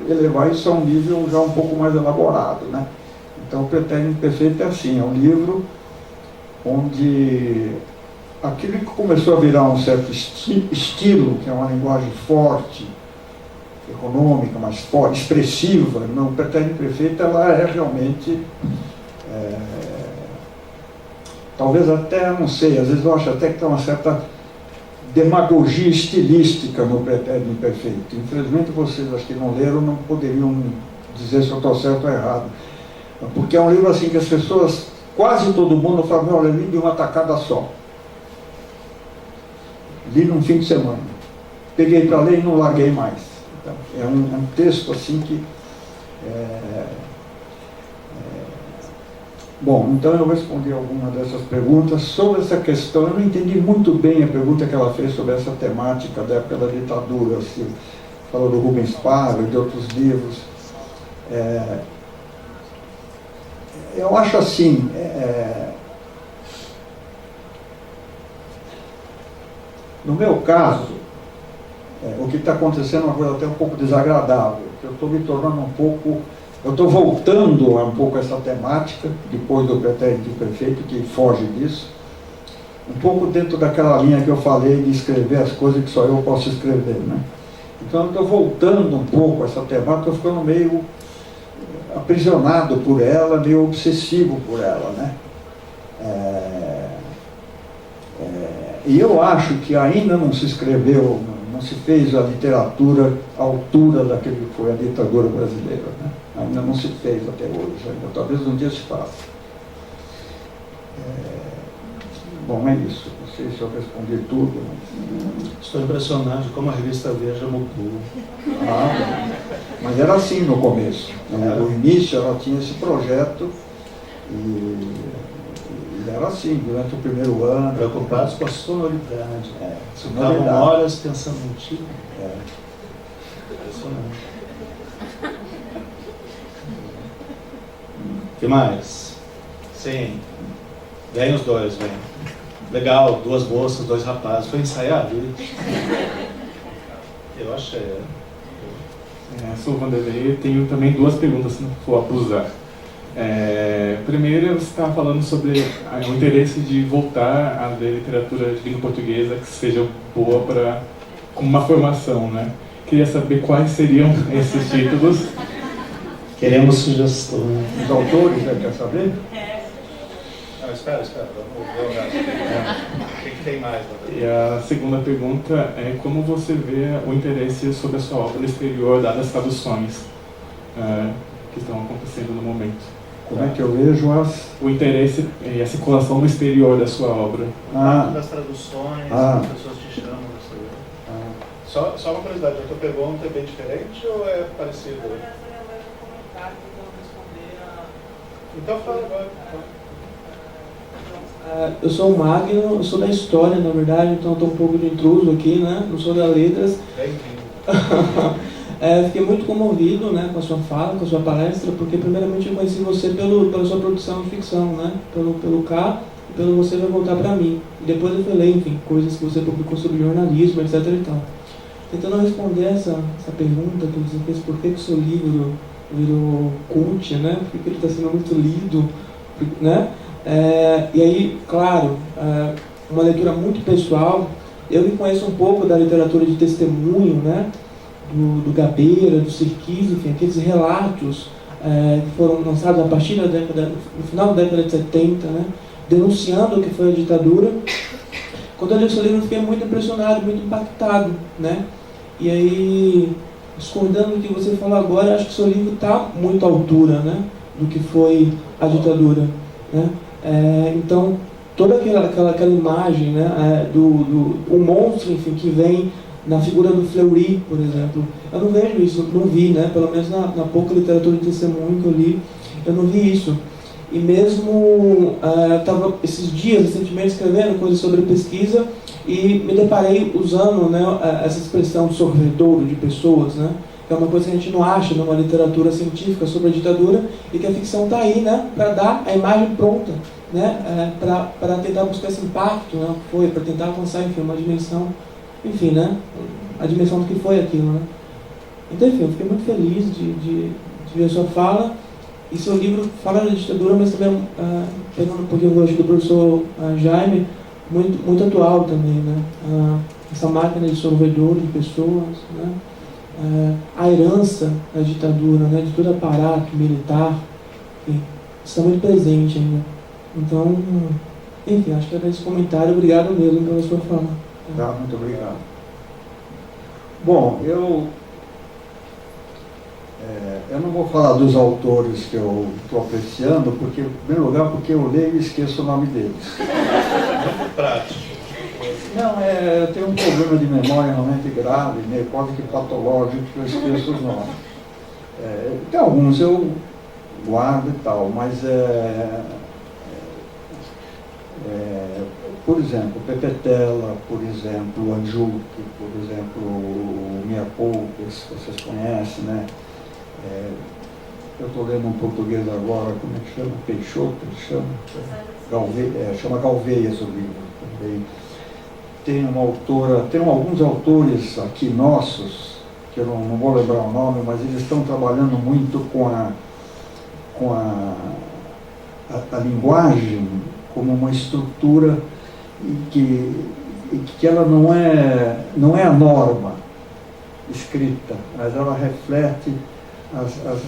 elevar isso a um nível já um pouco mais elaborado, né? Então, o Pretérito Imperfeito é assim, é um livro onde aquilo que começou a virar um certo estilo, que é uma linguagem forte, econômica, mais forte, expressiva, no Pretérito Imperfeito ela é realmente, talvez até, não sei, às vezes eu acho até que tem uma certa demagogia estilística no Pretérito Imperfeito. Infelizmente vocês, acho que não leram, não poderiam dizer se eu estou certo ou errado. Porque é um livro assim que as pessoas, quase todo mundo fala, olha, li de uma tacada só. Li num fim de semana. Peguei para ler e não larguei mais. Então, é um texto assim que... Bom, então eu respondi alguma dessas perguntas. Sobre essa questão, eu não entendi muito bem a pergunta que ela fez sobre essa temática da época da ditadura. Assim, falou do Rubens Paiva, de outros livros. Eu acho assim, no meu caso, o que está acontecendo é uma coisa até um pouco desagradável. porque eu estou me tornando um pouco, eu estou voltando um pouco a essa temática, depois do Pretérito Perfeito, que foge disso, um pouco dentro daquela linha que eu falei de escrever as coisas que só eu posso escrever, né? Então eu estou voltando um pouco a essa temática, estou ficando meio aprisionado por ela, meio obsessivo por ela, né? E eu acho que ainda não se escreveu, não se fez a literatura à altura daquilo que foi a ditadura brasileira, né? Ainda não se fez até hoje, ainda talvez um dia se faça. Bom, é isso. Não sei se eu respondi tudo. Estou impressionado de como a revista Veja mudou. Mas era assim no começo, né? No início ela tinha esse projeto e era assim, durante o primeiro ano. Preocupados com a sonoridade. Ficavam Sonoridade. horas pensando no título. Impressionante. O que mais? Sim. Vem os dois, vem. Legal, 2 moças, 2 rapazes. Foi ensaiado isso? Eu achei. Sou o Vanderlei, tenho também 2 perguntas, se não for abusar. Primeiro, você estava falando sobre o interesse de voltar a ler literatura de língua portuguesa que seja boa para como uma formação, né? Queria saber quais seriam esses títulos. Queremos sugestões. Os autores, né, quer saber? Não, espera, vamos ver o resto. O que tem mais? E a segunda pergunta é como você vê o interesse sobre a sua obra no exterior, dadas as traduções que estão acontecendo no momento. Como é que eu vejo o interesse e a circulação no exterior da sua obra? Das traduções, as pessoas te chamam, Só uma curiosidade, a tua pergunta é bem diferente ou é parecida? Então fala agora. Eu sou o Magno, eu sou da história, na verdade, então estou um pouco de intruso aqui, né? Não sou da letras. Bem-vindo. Fiquei muito comovido, né, com a sua fala, com a sua palestra, porque primeiramente eu conheci você pela sua produção de ficção, né? Pelo K e pelo Você Vai Voltar Para Mim. E depois eu fui ler, enfim, coisas que você publicou sobre jornalismo, etc. e tal. Tentando responder essa pergunta que você fez, por que o seu livro virou cult, né? Por que ele está sendo muito lido, né? E aí, claro, uma leitura muito pessoal. Eu me conheço um pouco da literatura de testemunho, né? Do Gabeira, do Sirkis, enfim, aqueles relatos que foram lançados a partir no final da década de 70, né? Denunciando o que foi a ditadura. Quando eu li o seu livro, eu fiquei muito impressionado, muito impactado, né? E aí, discordando do que você falou agora, acho que o seu livro está muito à altura, né? Do que foi a ditadura, né? Então, toda aquela imagem, né? O monstro, enfim, que vem na figura do Fleury, por exemplo. Eu não vejo isso, não vi, né? Pelo menos na pouca literatura de testemunho que eu li, eu não vi isso. E mesmo estava esses dias recentemente escrevendo coisas sobre pesquisa e me deparei usando, né, essa expressão de sorvedouro de pessoas, né? Que é uma coisa que a gente não acha numa literatura científica sobre a ditadura e que a ficção está aí, né? Para dar a imagem pronta, né? Para tentar buscar esse impacto, né? Para tentar alcançar, enfim, uma dimensão, enfim, né? A dimensão do que foi aquilo, né? Então, enfim, eu fiquei muito feliz de ver a sua fala. E seu livro fala da ditadura, mas também, pegando um pouquinho o gosto do professor Jaime, muito atual também, né? Essa máquina de sorvedor de pessoas, né? A herança da ditadura, né? De todo aparato militar, enfim, está muito presente ainda. Então, enfim, acho que era esse comentário. Obrigado mesmo pela sua fala. Tá, muito obrigado. Bom, eu não vou falar dos autores que eu estou apreciando, porque, em primeiro lugar, porque eu leio e esqueço o nome deles. Prático. Não, eu tenho um problema de memória realmente grave, meio quase que patológico, que eu esqueço os nomes. Tem alguns eu guardo e tal, mas por exemplo, Pepetela, por exemplo, Anjuk, por exemplo, Mia Poucas, que vocês conhecem, né? Eu estou lendo um português agora, como é que chama? Peixoto, chama? Chama Galveias o livro também. Tem uma autora, tem alguns autores aqui nossos, que eu não vou lembrar o nome, mas eles estão trabalhando muito com a linguagem como uma estrutura que ela não é a norma escrita, mas ela reflete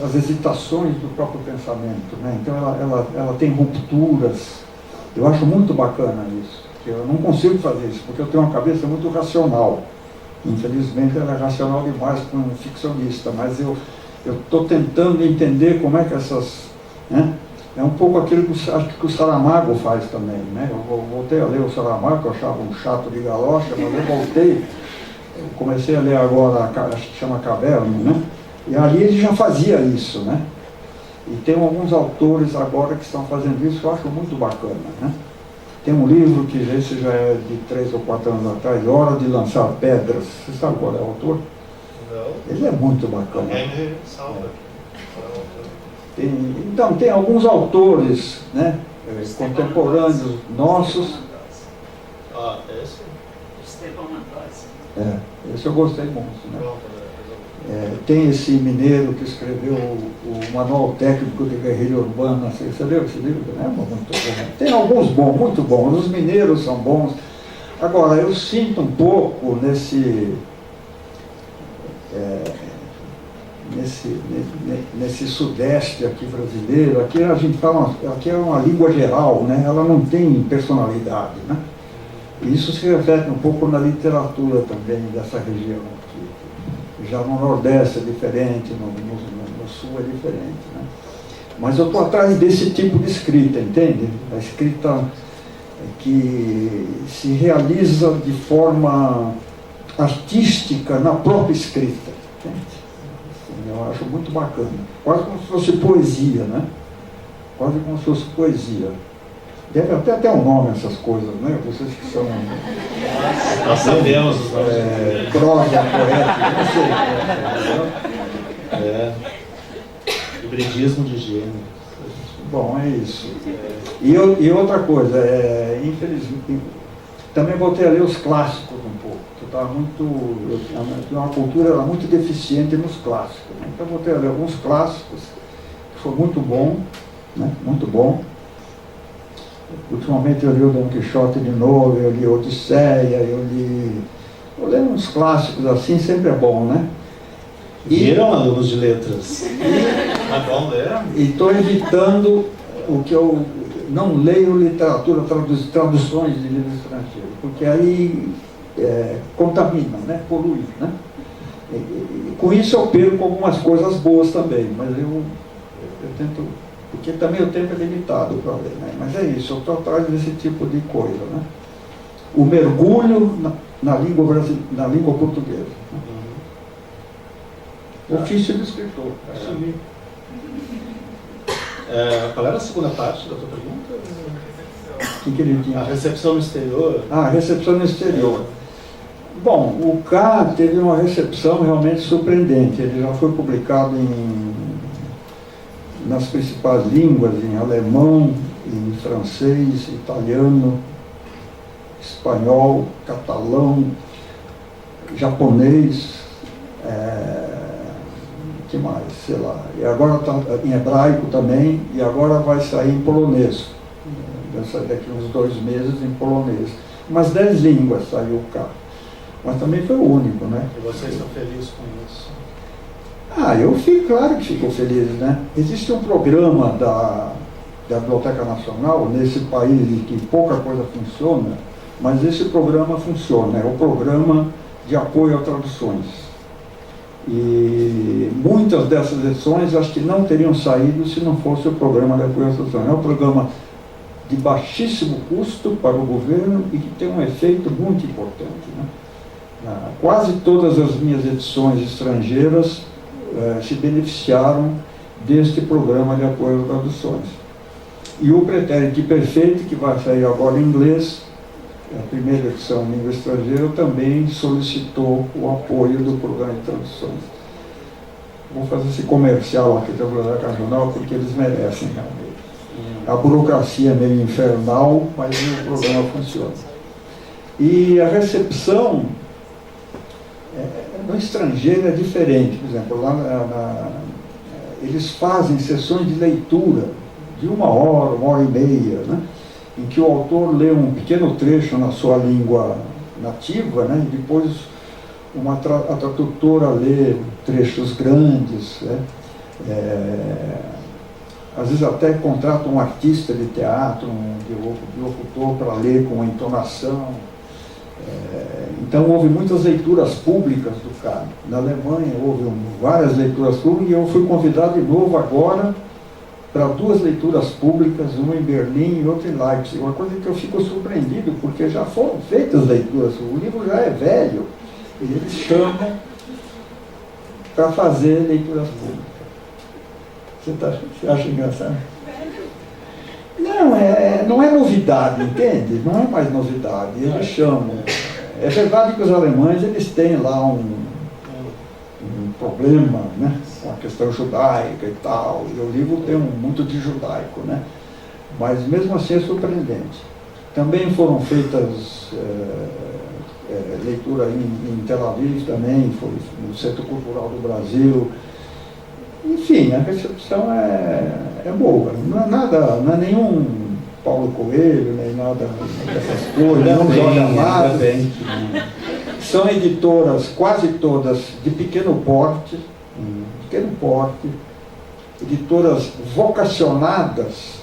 as hesitações do próprio pensamento, né? Então ela tem rupturas. Eu acho muito bacana isso. Eu não consigo fazer isso, porque eu tenho uma cabeça muito racional. Infelizmente ela é racional demais para um ficcionista, mas eu estou tentando entender como é que essas... né? É um pouco aquilo que acho que o Saramago faz também, né? Eu voltei a ler o Saramago, que eu achava um chato de galocha, mas eu voltei, comecei a ler agora, acho que chama Caverna, né? E ali ele já fazia isso, né? E tem alguns autores agora que estão fazendo isso que eu acho muito bacana, né? Tem um livro que esse já é de 3 ou 4 anos atrás, Hora de Lançar Pedras. Você sabe qual é o autor? Não. Ele é muito bacana. Henry Salva. Então, tem alguns autores, né, contemporâneos nossos. Ah, esse? Estevão Mantosi. Esse eu gostei muito, né? Tem esse mineiro que escreveu o Manual Técnico de Guerrilha Urbana. Você leu esse livro? É muito bom. Tem alguns bons, muito bons. Os mineiros são bons. Agora, eu sinto um pouco nesse sudeste aqui brasileiro, aqui a gente fala, aqui é uma língua geral, né? Ela não tem personalidade, né? E isso se reflete um pouco na literatura também dessa região aqui. Já no Nordeste é diferente, no Sul é diferente, né? Mas eu estou atrás desse tipo de escrita, entende? A escrita que se realiza de forma artística na própria escrita, entende? Eu acho muito bacana. Quase como se fosse poesia, né? Quase como se fosse poesia. Deve até ter um nome essas coisas, né? Vocês que são... Nós sabemos os nomes. Prosa, poética, não sei. Hibridismo de gênero. Bom, é isso. E outra coisa, infelizmente, também voltei a ler os clássicos um pouco. A minha cultura era muito deficiente nos clássicos, né? Então eu voltei a ler alguns clássicos, que foi muito bom, né? Muito bom. Ultimamente eu li o Dom Quixote de novo, eu li Odisseia, eu leio uns clássicos assim, sempre é bom, né? Viram, alunos de letras? É bom ler? E estou evitando o que eu não leio literatura, traduções de livros estrangeiros, porque aí contamina, né? Polui, né? E com isso eu perco algumas coisas boas também, mas eu tento, porque também o tempo é limitado para ler, né? Mas é isso, eu estou atrás desse tipo de coisa, né? O mergulho na língua portuguesa, né? Ofício do escritor. Qual era a segunda parte da tua pergunta? O que ele tinha? A recepção no exterior. A recepção no exterior. Bom, o K teve uma recepção realmente surpreendente. Ele já foi publicado nas principais línguas, em alemão, em francês, italiano, espanhol, catalão, japonês, que mais, sei lá. E agora está em hebraico também, e agora vai sair em polonês. Vai sair daqui uns 2 meses em polonês. Umas 10 línguas saiu o K. Mas também foi o único, né? E vocês estão felizes com isso? Eu fico, claro que fico feliz, né? Existe um programa da Biblioteca Nacional, nesse país em que pouca coisa funciona, mas esse programa funciona, é o programa de apoio a traduções. E muitas dessas edições acho que não teriam saído se não fosse o programa de apoio à tradução. É um programa de baixíssimo custo para o governo e que tem um efeito muito importante, né? Quase todas as minhas edições estrangeiras se beneficiaram deste programa de apoio às traduções. E o Pretérito Perfeito, que vai sair agora em inglês, a primeira edição em língua estrangeira, também solicitou o apoio do programa de traduções. Vou fazer esse comercial aqui da Biblioteca Nacional, porque eles merecem realmente. A burocracia é meio infernal, mas o programa funciona. E a recepção é No estrangeiro é diferente, por exemplo, eles fazem sessões de leitura de 1 hora, 1 hora e meia, né? Em que o autor lê um pequeno trecho na sua língua nativa, né? E depois a tradutora lê trechos grandes, né? Às vezes até contrata um artista de teatro, de locutor para ler com entonação. Então houve muitas leituras públicas do K. Na Alemanha houve várias leituras públicas e eu fui convidado de novo agora para 2 leituras públicas, uma em Berlim e outra em Leipzig. Uma coisa que eu fico surpreendido, porque já foram feitas leituras, o livro já é velho, e eles chamam para fazer leituras públicas. Você acha engraçado? Não é novidade, entende? Não é mais novidade, eles chamam. É verdade que os alemães eles têm lá um problema, né, com a questão judaica e tal, e o livro tem muito de judaico, né? Mas mesmo assim é surpreendente. Também foram feitas leitura em Tel Aviv também, foi no Centro Cultural do Brasil. Enfim, a recepção é boa. Não é nenhum Paulo Coelho, nem nada dessas coisas, não joga nada. São editoras, quase todas, de pequeno porte, editoras vocacionadas,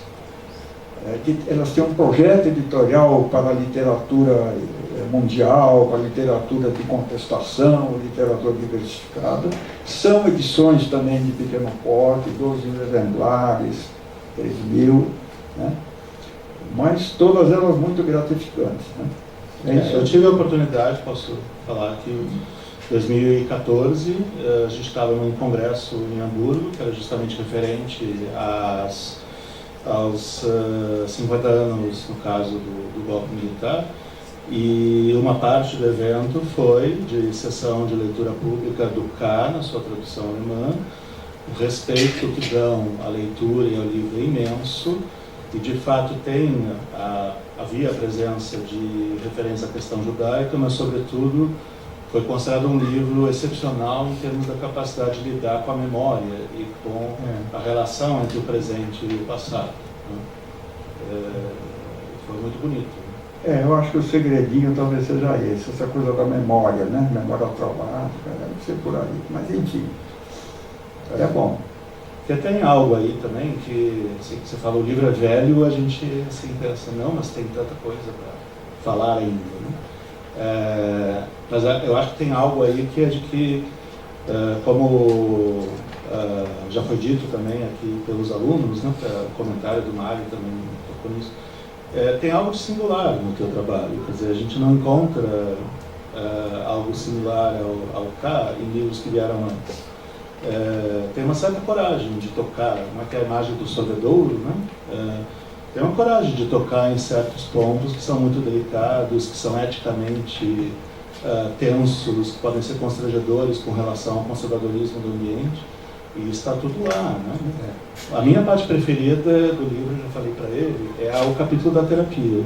elas têm um projeto editorial para a literatura mundial, para a literatura de contestação, literatura diversificada. São edições também de pequeno porte, 12 exemplares, 3.000, né? Mas todas elas muito gratificantes, né? Eu tive a oportunidade, posso falar que em 2014 a gente estava num congresso em Hamburgo, que era justamente referente aos 50 anos, no caso do golpe militar, e uma parte do evento foi de sessão de leitura pública do K, na sua tradução alemã. O respeito que dão à leitura e ao livro é imenso, e de fato havia a presença de referência à questão judaica, mas sobretudo foi considerado um livro excepcional em termos da capacidade de lidar com a memória e com a relação entre o presente e o passado, né? Foi muito bonito. Eu acho que o segredinho talvez seja esse, essa coisa da memória, né? Memória traumática, deve ser por aí, mas enfim, é bom. Porque tem algo aí também que, assim, que você fala, o livro é velho, a gente assim, pensa, não, mas tem tanta coisa para falar ainda, né? Mas eu acho que tem algo aí que é de que, como já foi dito também aqui pelos alunos, né, o comentário do Mário também tocou nisso, tem algo de singular no teu trabalho, quer dizer, a gente não encontra algo similar ao K em livros que vieram antes. Tem uma certa coragem de tocar, como é que é a imagem do sorvedouro, né? Tem uma coragem de tocar em certos pontos que são muito delicados, que são eticamente tensos, que podem ser constrangedores com relação ao conservadorismo do ambiente, e está tudo lá, né? A minha parte preferida do livro, eu já falei para ele, é o capítulo da terapia.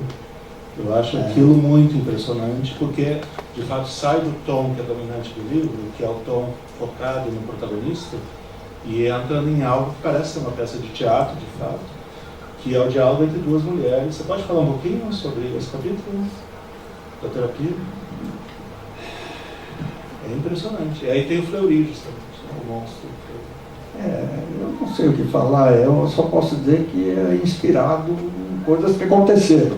Eu acho aquilo muito impressionante, porque de fato sai do tom que é dominante do livro, que é o tom focado no protagonista, e entra em algo que parece ser uma peça de teatro, de fato, que é o diálogo entre 2 mulheres. Você pode falar um pouquinho sobre esse capítulo da terapia? É impressionante. E aí tem o Fleury, justamente, o monstro. Eu não sei o que falar, eu só posso dizer que é inspirado em coisas que aconteceram,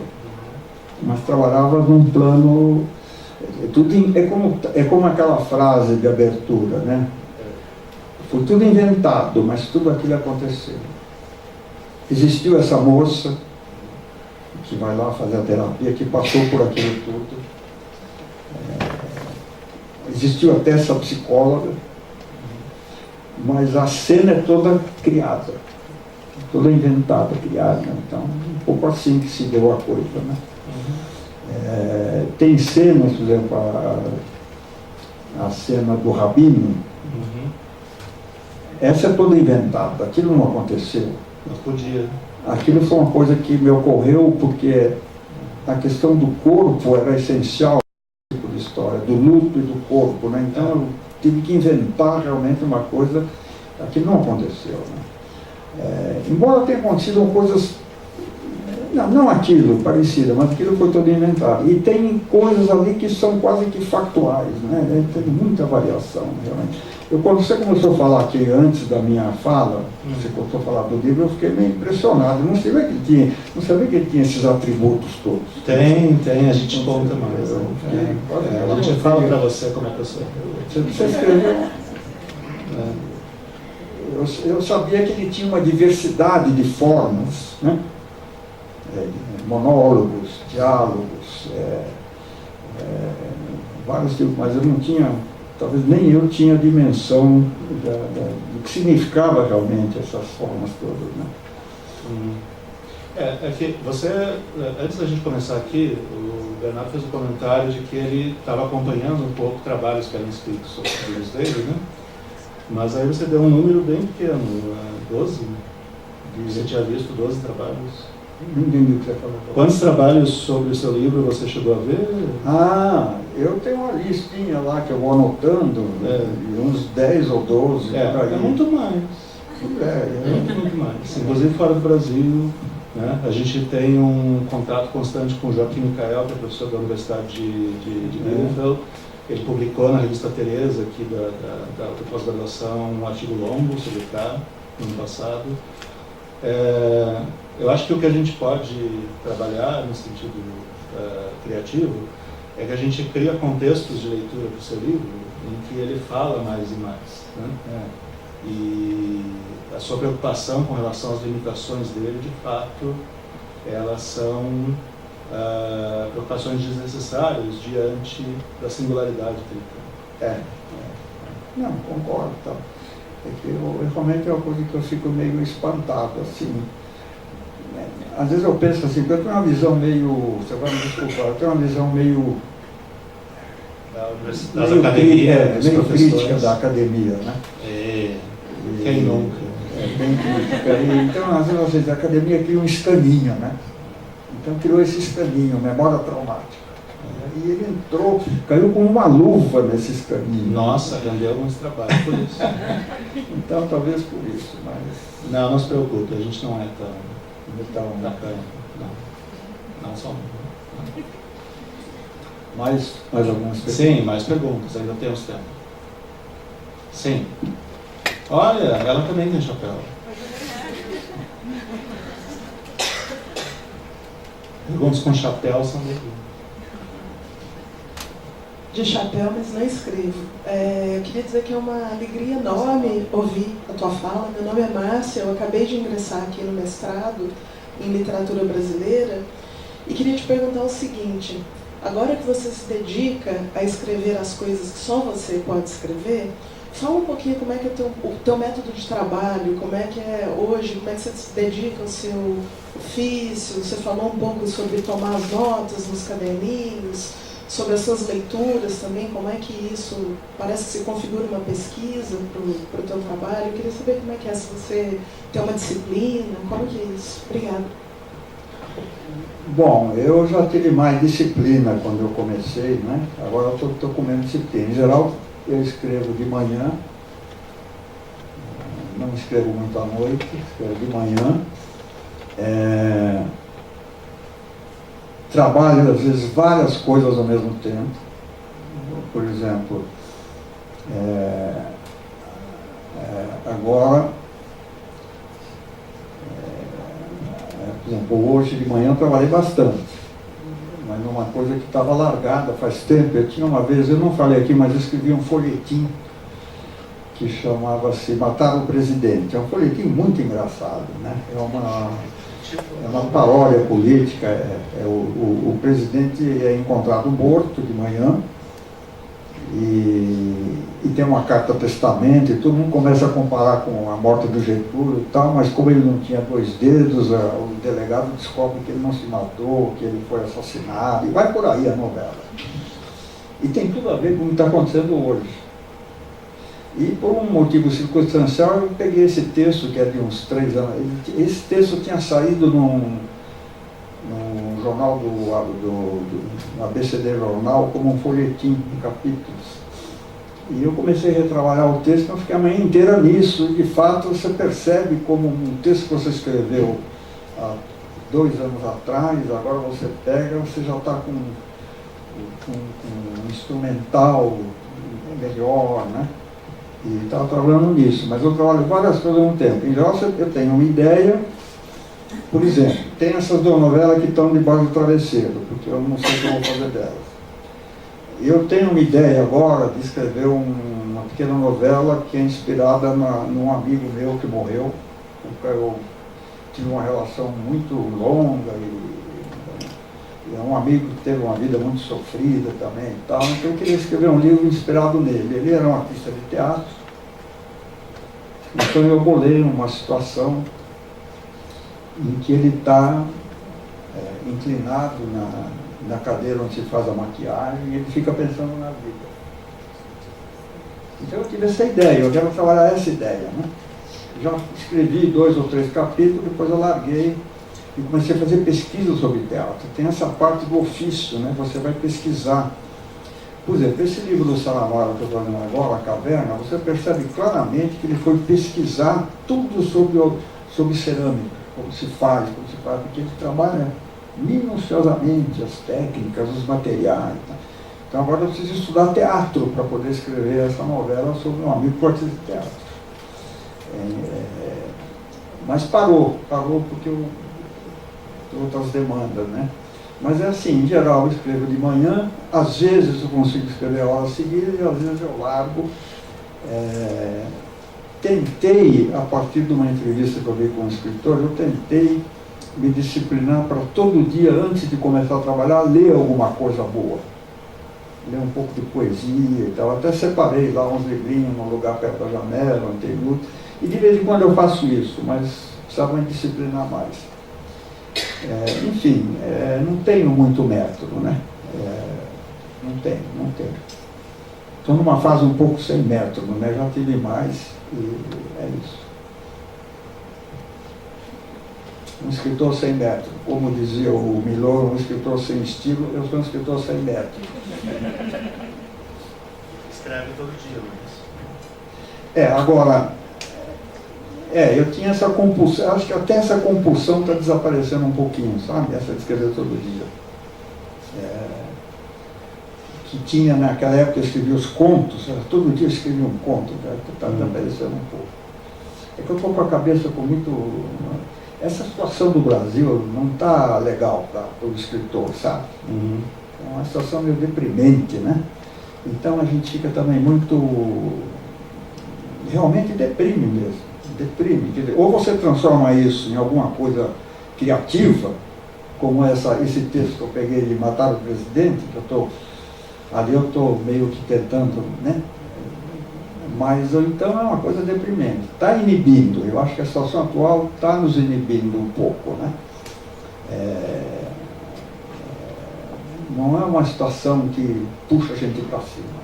mas trabalhava num plano, é como aquela frase de abertura, né? Foi tudo inventado, mas tudo aquilo aconteceu. Existiu essa moça que vai lá fazer a terapia, que passou por aquilo tudo. Existiu até essa psicóloga, mas a cena é toda criada, toda inventada, criada. Então, um pouco assim que se deu a coisa, né? Tem cenas, por exemplo, a cena do Rabino, essa é toda inventada, aquilo não aconteceu. Não podia. Aquilo foi uma coisa que me ocorreu porque a questão do corpo era essencial no tipo de história, do luto e do corpo, né? Então eu tive que inventar realmente uma coisa que não aconteceu. Né? Embora tenha acontecido coisas, não aquilo parecido, mas aquilo foi todo inventado. E tem coisas ali que são quase que factuais, né? Tem muita variação, realmente. Quando você começou a falar aqui antes da minha fala, você começou a falar do livro, eu fiquei meio impressionado. Não sabia que ele tinha esses atributos todos. Tem, a gente conta mais. A gente fala para você como é que eu sou. Você escreveu. Eu sabia que ele tinha uma diversidade de formas, né? Monólogos, diálogos, vários tipos, mas eu não tinha, talvez nem eu tinha a dimensão do que significava realmente essas formas todas. Né? É que você, antes da gente começar aqui, o Bernardo fez um comentário de que ele estava acompanhando um pouco trabalhos que eram escritos sobre os livros dele, né? Mas aí você deu um número bem pequeno, 12? Você tinha visto 12 trabalhos? Não entendi o que você falou. Quantos trabalhos sobre o seu livro você chegou a ver? Eu tenho uma listinha lá que eu vou anotando, uns 10 ou 12. É muito mais. Muito mais. Inclusive fora do Brasil, né? A gente tem um contato constante com o Joaquim Micael, que é professor da Universidade de Bielefeld. Ele publicou na revista Teresa, aqui da pós-graduação, um artigo longo sobre o K, no ano passado. Eu acho que o que a gente pode trabalhar no sentido criativo é que a gente cria contextos de leitura para o seu livro em que ele fala mais e mais. Né? E a sua preocupação com relação às limitações dele, de fato, elas são preocupações desnecessárias diante da singularidade que ele tem. Não, concordo. Tá. É que realmente é uma coisa que eu fico meio espantado, assim. Às vezes eu penso assim, porque eu tenho uma visão meio, você vai me desculpar, eu tenho uma visão meio meio crítica da academia, né? Quem nunca? Bem crítica. Então, às vezes, a academia cria um escaninho, né? Então criou esse escaninho, memória traumática. E ele entrou, caiu com uma luva nesse escaninho. Nossa, rendeu alguns trabalhos por isso. Então, talvez por isso, mas... Não se preocupe, a gente não é tão bacana. Não só. Mais algumas perguntas? Sim, mais perguntas, ainda temos tempo. Sim. Olha, ela também tem chapéu. Perguntas com chapéu são daqui. De chapéu, mas não escrevo. Eu queria dizer que é uma alegria enorme ouvir a tua fala. Meu nome é Márcia, eu acabei de ingressar aqui no mestrado em literatura brasileira e queria te perguntar o seguinte: agora que você se dedica a escrever as coisas que só você pode escrever, fala um pouquinho como é que é o teu método de trabalho, como é que é hoje, como é que você se dedica ao seu ofício. Você falou um pouco sobre tomar as notas nos caderninhos, sobre as suas leituras também, como é que isso parece que se configura uma pesquisa para o teu trabalho. Eu queria saber como é que é, se você tem uma disciplina, como que é isso? Obrigada. Bom, eu já tive mais disciplina quando eu comecei, né? Agora eu estou com menos disciplina. Em geral, eu escrevo de manhã, não escrevo muito à noite, escrevo de manhã. Trabalho, às vezes, várias coisas ao mesmo tempo. Por exemplo, agora, por exemplo, hoje de manhã eu trabalhei bastante, mas numa coisa que estava largada faz tempo. Eu tinha uma vez, eu não falei aqui, mas eu escrevi um folhetim que chamava-se Matar o Presidente. É um folhetim muito engraçado, né? É uma paródia política. O presidente é encontrado morto de manhã e tem uma carta testamento e todo mundo começa a comparar com a morte do Getúlio e tal, mas como ele não tinha 2 dedos, o delegado descobre que ele não se matou, que ele foi assassinado, e vai por aí a novela. E tem tudo a ver com o que está acontecendo hoje. E por um motivo circunstancial eu peguei esse texto, que é de uns 3 anos. Esse texto tinha saído num jornal no ABCD Jornal, como um folhetim em capítulos. E eu comecei a retrabalhar o texto, eu fiquei a manhã inteira nisso, e de fato você percebe como um texto que você escreveu há 2 anos atrás, agora você pega, você já está com um instrumental melhor, né? E estava trabalhando nisso, mas eu trabalho várias coisas ao mesmo tempo. Em geral, eu tenho uma ideia, por exemplo, tem essas 2 novelas que estão debaixo do travesseiro, porque eu não sei o que eu vou fazer delas. Eu tenho uma ideia agora de escrever uma pequena novela que é inspirada num amigo meu que morreu, com quem eu tive uma relação muito longa e é um amigo que teve uma vida muito sofrida também e tal, então eu queria escrever um livro inspirado nele. Ele era um artista de teatro, então eu bolei uma situação em que ele está inclinado na cadeira onde se faz a maquiagem e ele fica pensando na vida. Então eu tive essa ideia, eu quero trabalhar essa ideia, né? Já escrevi 2 ou 3 capítulos, depois eu larguei e comecei a fazer pesquisa sobre teatro. Tem essa parte do ofício, né? Você vai pesquisar. Por exemplo, esse livro do Saramago que eu estou lendo agora, A Caverna, você percebe claramente que ele foi pesquisar tudo sobre cerâmica, como se faz, porque ele trabalha minuciosamente as técnicas, os materiais. Tá? Então agora eu preciso estudar teatro para poder escrever essa novela sobre um amigo que artista de teatro. Mas parou porque eu tenho outras demandas, né? Mas é assim, em geral eu escrevo de manhã, às vezes eu consigo escrever a hora seguida e às vezes eu largo. Tentei, a partir de uma entrevista que eu vi com um escritor, eu tentei me disciplinar para todo dia, antes de começar a trabalhar, ler alguma coisa boa. Ler um pouco de poesia e tal. Até separei lá uns livrinhos num lugar perto da janela, onde tem luz. E de vez em quando eu faço isso, mas precisava me disciplinar mais. Enfim, não tenho muito método, né? Não tenho. Estou numa fase um pouco sem método, né? Já tive mais e é isso. Um escritor sem método. Como dizia o Milor, um escritor sem estilo, eu sou um escritor sem método. Escreve todo dia, Luiz. Agora, eu tinha essa compulsão, acho que até essa compulsão está desaparecendo um pouquinho, sabe? Essa de escrever todo dia. Que tinha naquela época, eu escrevia os contos, todo dia eu escrevia um conto, está desaparecendo um pouco. É que eu estou com a cabeça com muito... Essa situação do Brasil não está legal para o escritor, sabe? É uma situação meio deprimente, né? Então a gente fica também muito... Realmente deprime mesmo. Deprime. Quer dizer, ou você transforma isso em alguma coisa criativa, como esse texto que eu peguei de Matar o Presidente, ali eu estou meio que tentando, né? Mas então é uma coisa deprimente. Está inibindo, eu acho que a situação atual está nos inibindo um pouco, né? Não é uma situação que puxa a gente para cima, né?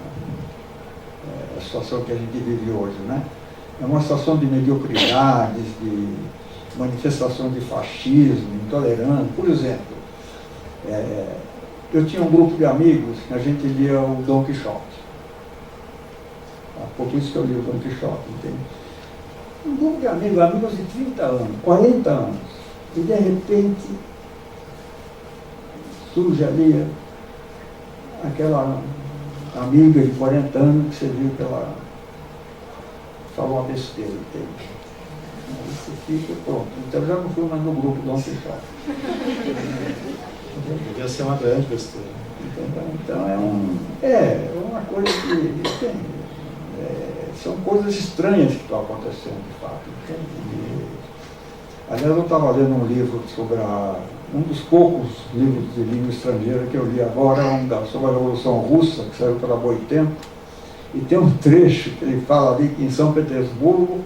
A situação que a gente vive hoje, né? É uma situação de mediocridades, de manifestação de fascismo, intolerância. Por exemplo, eu tinha um grupo de amigos que a gente lia o Dom Quixote. Por isso que eu li o Dom Quixote, entende? Um grupo de amigos de 30 anos, 40 anos, e de repente surge ali aquela amiga de 40 anos que você viu que ela falou uma besteira, entende? Aí você fica pronto. Então eu já não fui mais no grupo Dom Quixote. Devia ser uma grande besteira. Então é uma coisa que tem. São coisas estranhas que estão acontecendo, de fato. Aliás, eu estava lendo um livro sobre um dos poucos livros de língua estrangeira que eu li agora, sobre a Revolução Russa, que saiu pela Boitempo, e tem um trecho que ele fala ali que em São Petersburgo,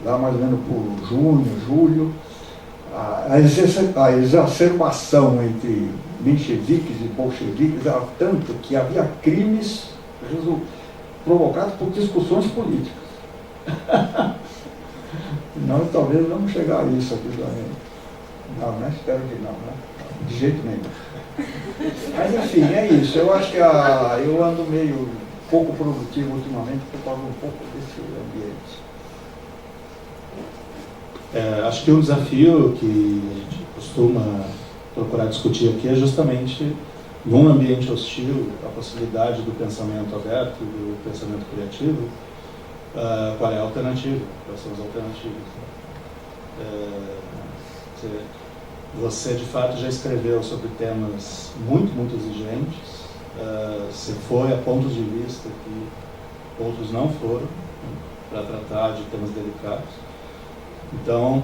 lá mais ou menos por junho, julho, a exacerbação entre mencheviques e bolcheviques era tanto que havia crimes provocados por discussões políticas. Nós talvez vamos chegar a isso aqui também. Não, espero que não, né? De jeito nenhum. Mas enfim, é isso. Eu acho que eu ando meio pouco produtivo ultimamente por causa um pouco desse ambiente. Acho que um desafio que a gente costuma procurar discutir aqui é justamente, num ambiente hostil, a possibilidade do pensamento aberto, do pensamento criativo, qual é a alternativa, quais são as alternativas. Você, de fato, já escreveu sobre temas muito, muito exigentes, você foi a pontos de vista que outros não foram, para tratar de temas delicados. Então,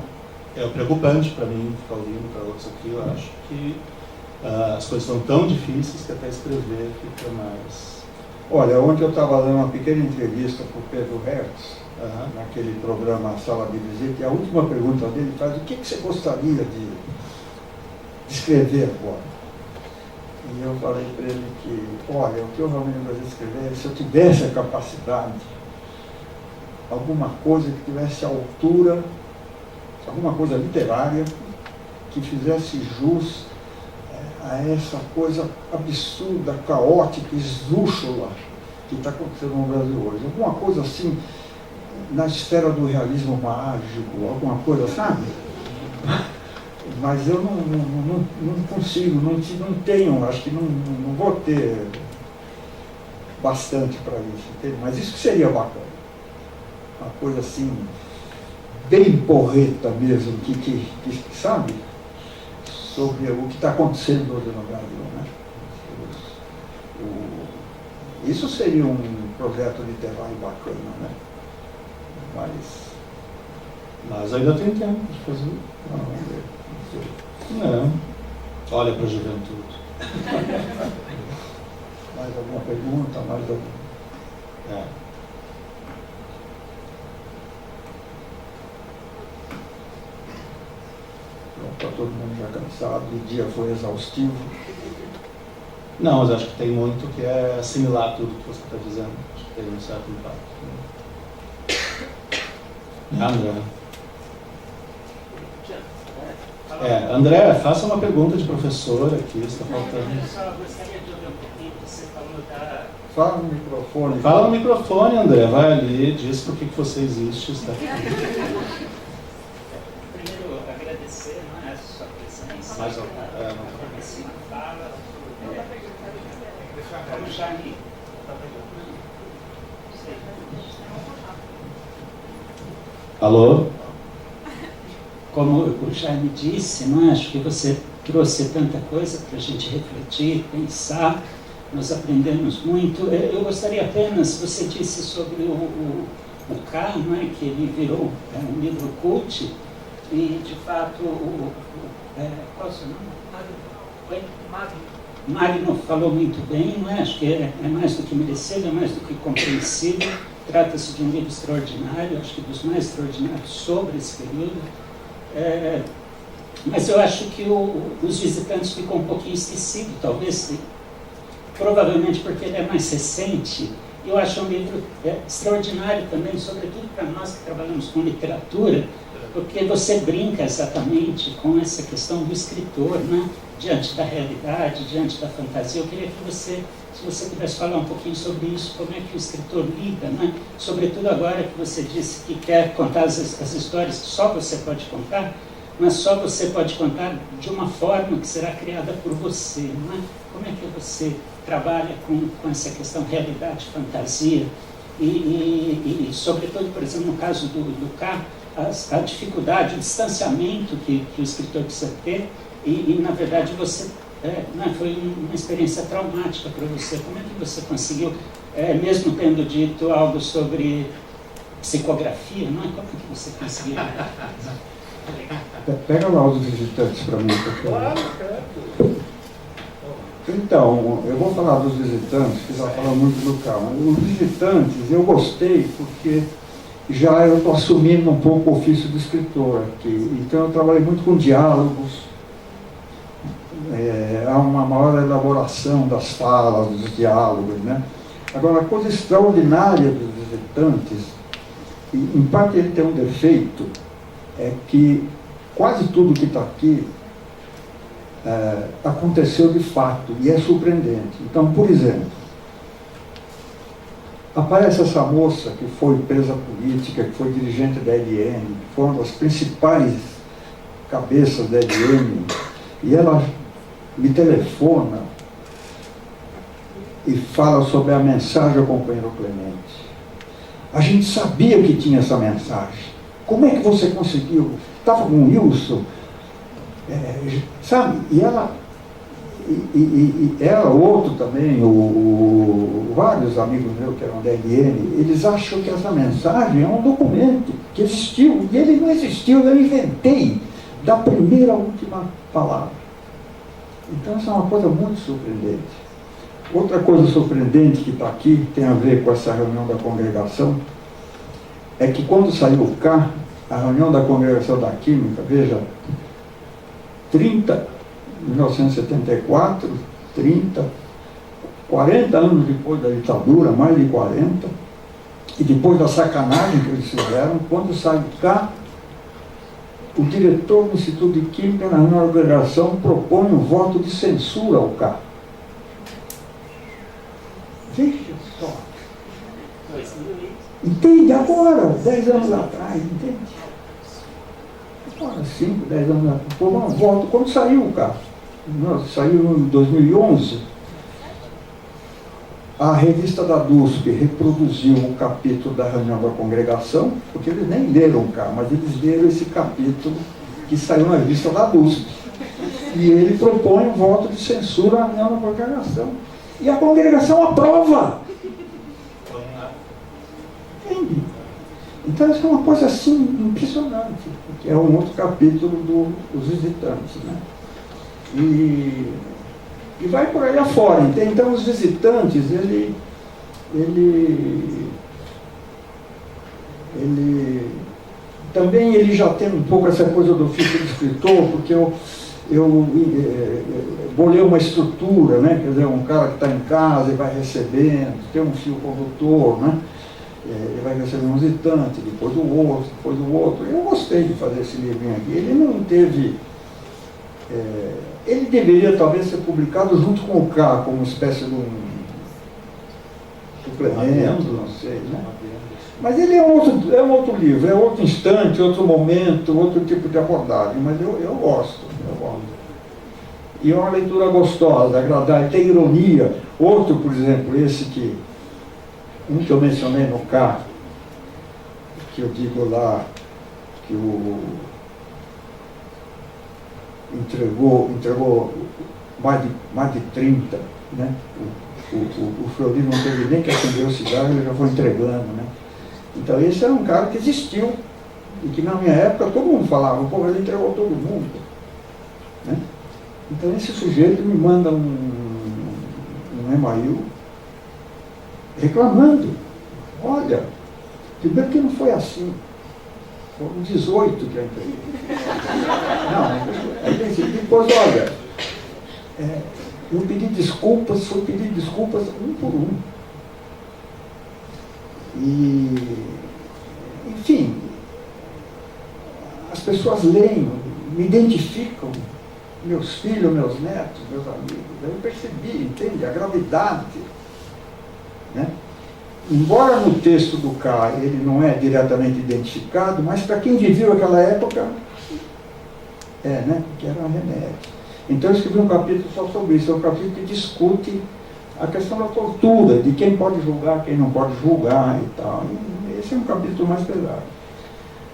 é preocupante para mim ficar ouvindo para outros aqui. Eu acho que as coisas são tão difíceis que até escrever fica mais... Olha, ontem eu estava dando uma pequena entrevista para o Pedro Hertz, naquele programa Sala de Visita, e a última pergunta dele faz: o que você gostaria de escrever agora? E eu falei para ele que, olha, o que eu realmente gostaria de escrever é se eu tivesse a capacidade, alguma coisa que tivesse a altura, alguma coisa literária que fizesse jus a essa coisa absurda, caótica, esdrúxula que está acontecendo no Brasil hoje. Alguma coisa assim, na esfera do realismo mágico, alguma coisa, sabe? Mas eu não consigo, não tenho, acho que não vou ter bastante para isso, entende? Mas isso seria bacana. Uma coisa assim, bem porreta mesmo, que sabe, sobre o que está acontecendo hoje no Brasil, né? Isso seria um projeto literário bacana, né? Mas ainda tem tempo de fazer. Não. Olha para a juventude. Mais alguma pergunta? Mais alguma? Está todo mundo já cansado, o dia foi exaustivo. Não, mas acho que tem muito que é assimilar tudo que você está dizendo. Acho que tem um certo impacto. André, faça uma pergunta de professor aqui, está faltando. Eu só gostaria de ouvir um pouquinho que você falou da... Fala no microfone. Fala no microfone, André, vai ali, diz por que você existe. Está aqui. Primeiro, agradecer, não é, a sua presença. Mais Fala. Vamos já ali. Alô? Como o Jaime disse, não é? Acho que você trouxe tanta coisa para a gente refletir, pensar, nós aprendemos muito. Eu gostaria apenas, você disse sobre o K, não é? Que ele virou um livro cult, e de fato, qual é o seu nome? Magno falou muito bem, não é? Acho que é mais do que merecido, é mais do que compreensível. Trata-se de um livro extraordinário, acho que dos mais extraordinários sobre esse período. Mas eu acho que os visitantes ficam um pouquinho esquecidos, talvez, provavelmente porque ele é mais recente. Eu acho um livro extraordinário também, sobretudo para nós que trabalhamos com literatura, porque você brinca exatamente com essa questão do escritor, né? Diante da realidade, diante da fantasia. Eu queria que você, se você pudesse falar um pouquinho sobre isso, como é que o escritor lida, né? Sobretudo agora que você disse que quer contar as histórias que só você pode contar, mas só você pode contar de uma forma que será criada por você, né? Como é que você trabalha com essa questão realidade, fantasia e sobretudo, por exemplo, no caso do K, a dificuldade, o distanciamento que o escritor precisa ter e na verdade, você foi uma experiência traumática para você. Como é que você conseguiu, mesmo tendo dito algo sobre psicografia, não é? Como é que você conseguiu? Pega lá os visitantes para mim. Então, eu vou falar dos visitantes, que já falam muito do carro. Os visitantes, eu gostei porque já eu estou assumindo um pouco o ofício do escritor aqui. Então, eu trabalhei muito com diálogos. Há uma maior elaboração das falas, dos diálogos, né? Agora, a coisa extraordinária dos visitantes, e em parte ele tem um defeito, é que quase tudo que está aqui aconteceu de fato, e é surpreendente. Então, por exemplo, aparece essa moça que foi presa política, que foi dirigente da LN, que foi uma das principais cabeças da LN, e ela me telefona e fala sobre a mensagem ao companheiro Clemente. A gente sabia que tinha essa mensagem. Como é que você conseguiu? Estava com o Wilson, sabe? E ela, ela, outro também, vários amigos meus que eram da LN, eles acham que essa mensagem é um documento que existiu, e ele não existiu, eu inventei da primeira à última palavra. Então isso é uma coisa muito surpreendente. Outra coisa surpreendente que está aqui, tem a ver com essa reunião da congregação, é que quando saiu cá, a reunião da congregação da Química, veja, 1974, 40 anos depois da ditadura, mais de 40, e depois da sacanagem que eles fizeram, quando saiu cá, o diretor do Instituto de Química, na reunião da congregação, propõe um voto de censura ao cá. Veja só. Entende? Agora, 10 anos atrás, entende? Agora, 5, 10 anos atrás. Foi um voto quando saiu o carro. Saiu em 2011. A revista da DUSP reproduziu o capítulo da reunião da congregação, porque eles nem leram o carro, mas eles leram esse capítulo que saiu na revista da DUSP. E ele propõe um voto de censura à reunião da congregação. E a congregação aprova. Entende? Então isso é uma coisa assim impressionante, que é um outro capítulo dos visitantes, né? E vai por aí afora. Então os visitantes, ele também ele já tem um pouco essa coisa do ofício de escritor, porque eu bolei uma estrutura, né? Quer dizer, um cara que está em casa e vai recebendo, tem um fio condutor, né? Ele vai receber um visitante, depois do outro. Eu gostei de fazer esse livrinho aqui. Ele não teve... ele deveria talvez ser publicado junto com o K, como uma espécie de um suplemento, não sei, né? Mas ele é um outro livro, é outro instante, outro momento, outro tipo de abordagem, mas eu gosto. E é uma leitura gostosa, agradável, tem ironia. Outro, por exemplo, esse que eu mencionei no K, que eu digo lá, que entregou mais de 30, né? O Fleury não teve nem que acender o cigarro, ele já foi entregando, né? Então esse era um cara que existiu, e que na minha época todo mundo falava, pô, ele entregou todo mundo, né? Então esse sujeito me manda um e-mail reclamando. Olha, primeiro que não foi assim, foram 18 que eu entreguei. Não, depois, olha, eu pedi desculpas, foi pedir desculpas um por um. E, enfim, as pessoas leem, me identificam, meus filhos, meus netos, meus amigos. Eu percebi, entende? A gravidade, né? Embora no texto do K ele não é diretamente identificado, mas para quem viveu aquela época, né? Que era um remédio. Então eu escrevi um capítulo só sobre isso, é um capítulo que discute a questão da tortura, de quem pode julgar, quem não pode julgar e tal. E esse é um capítulo mais pesado.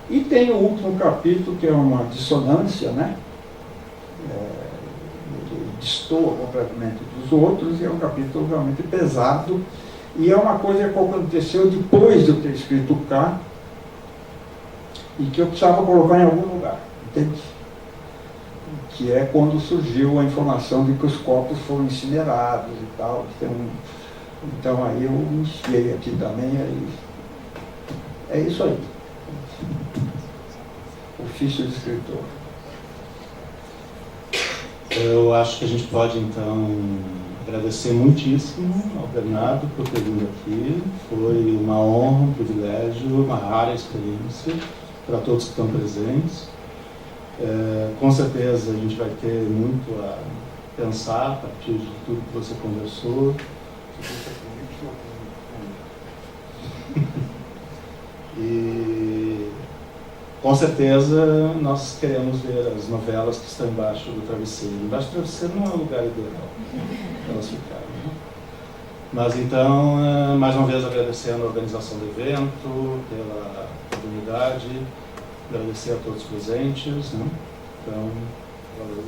E tem o último capítulo, que é uma dissonância, né? Ele destoa completamente dos outros, e é um capítulo realmente pesado, e é uma coisa que aconteceu depois de eu ter escrito o K, e que eu precisava colocar em algum lugar, entende? Que é quando surgiu a informação de que os corpos foram incinerados e tal. Então aí eu enfiei aqui também, é isso aí. Ofício de escritor. Eu acho que a gente pode, então, agradecer muitíssimo ao Bernardo por ter vindo aqui. Foi uma honra, um privilégio, uma rara experiência para todos que estão presentes. Com certeza a gente vai ter muito a pensar a partir de tudo que você conversou. com certeza nós queremos ver as novelas que estão embaixo do travesseiro. Embaixo do travesseiro não é o lugar ideal para elas ficarem. Né? Mas então, mais uma vez agradecendo a organização do evento, pela oportunidade, agradecer a todos os presentes. Né? Então, valeu.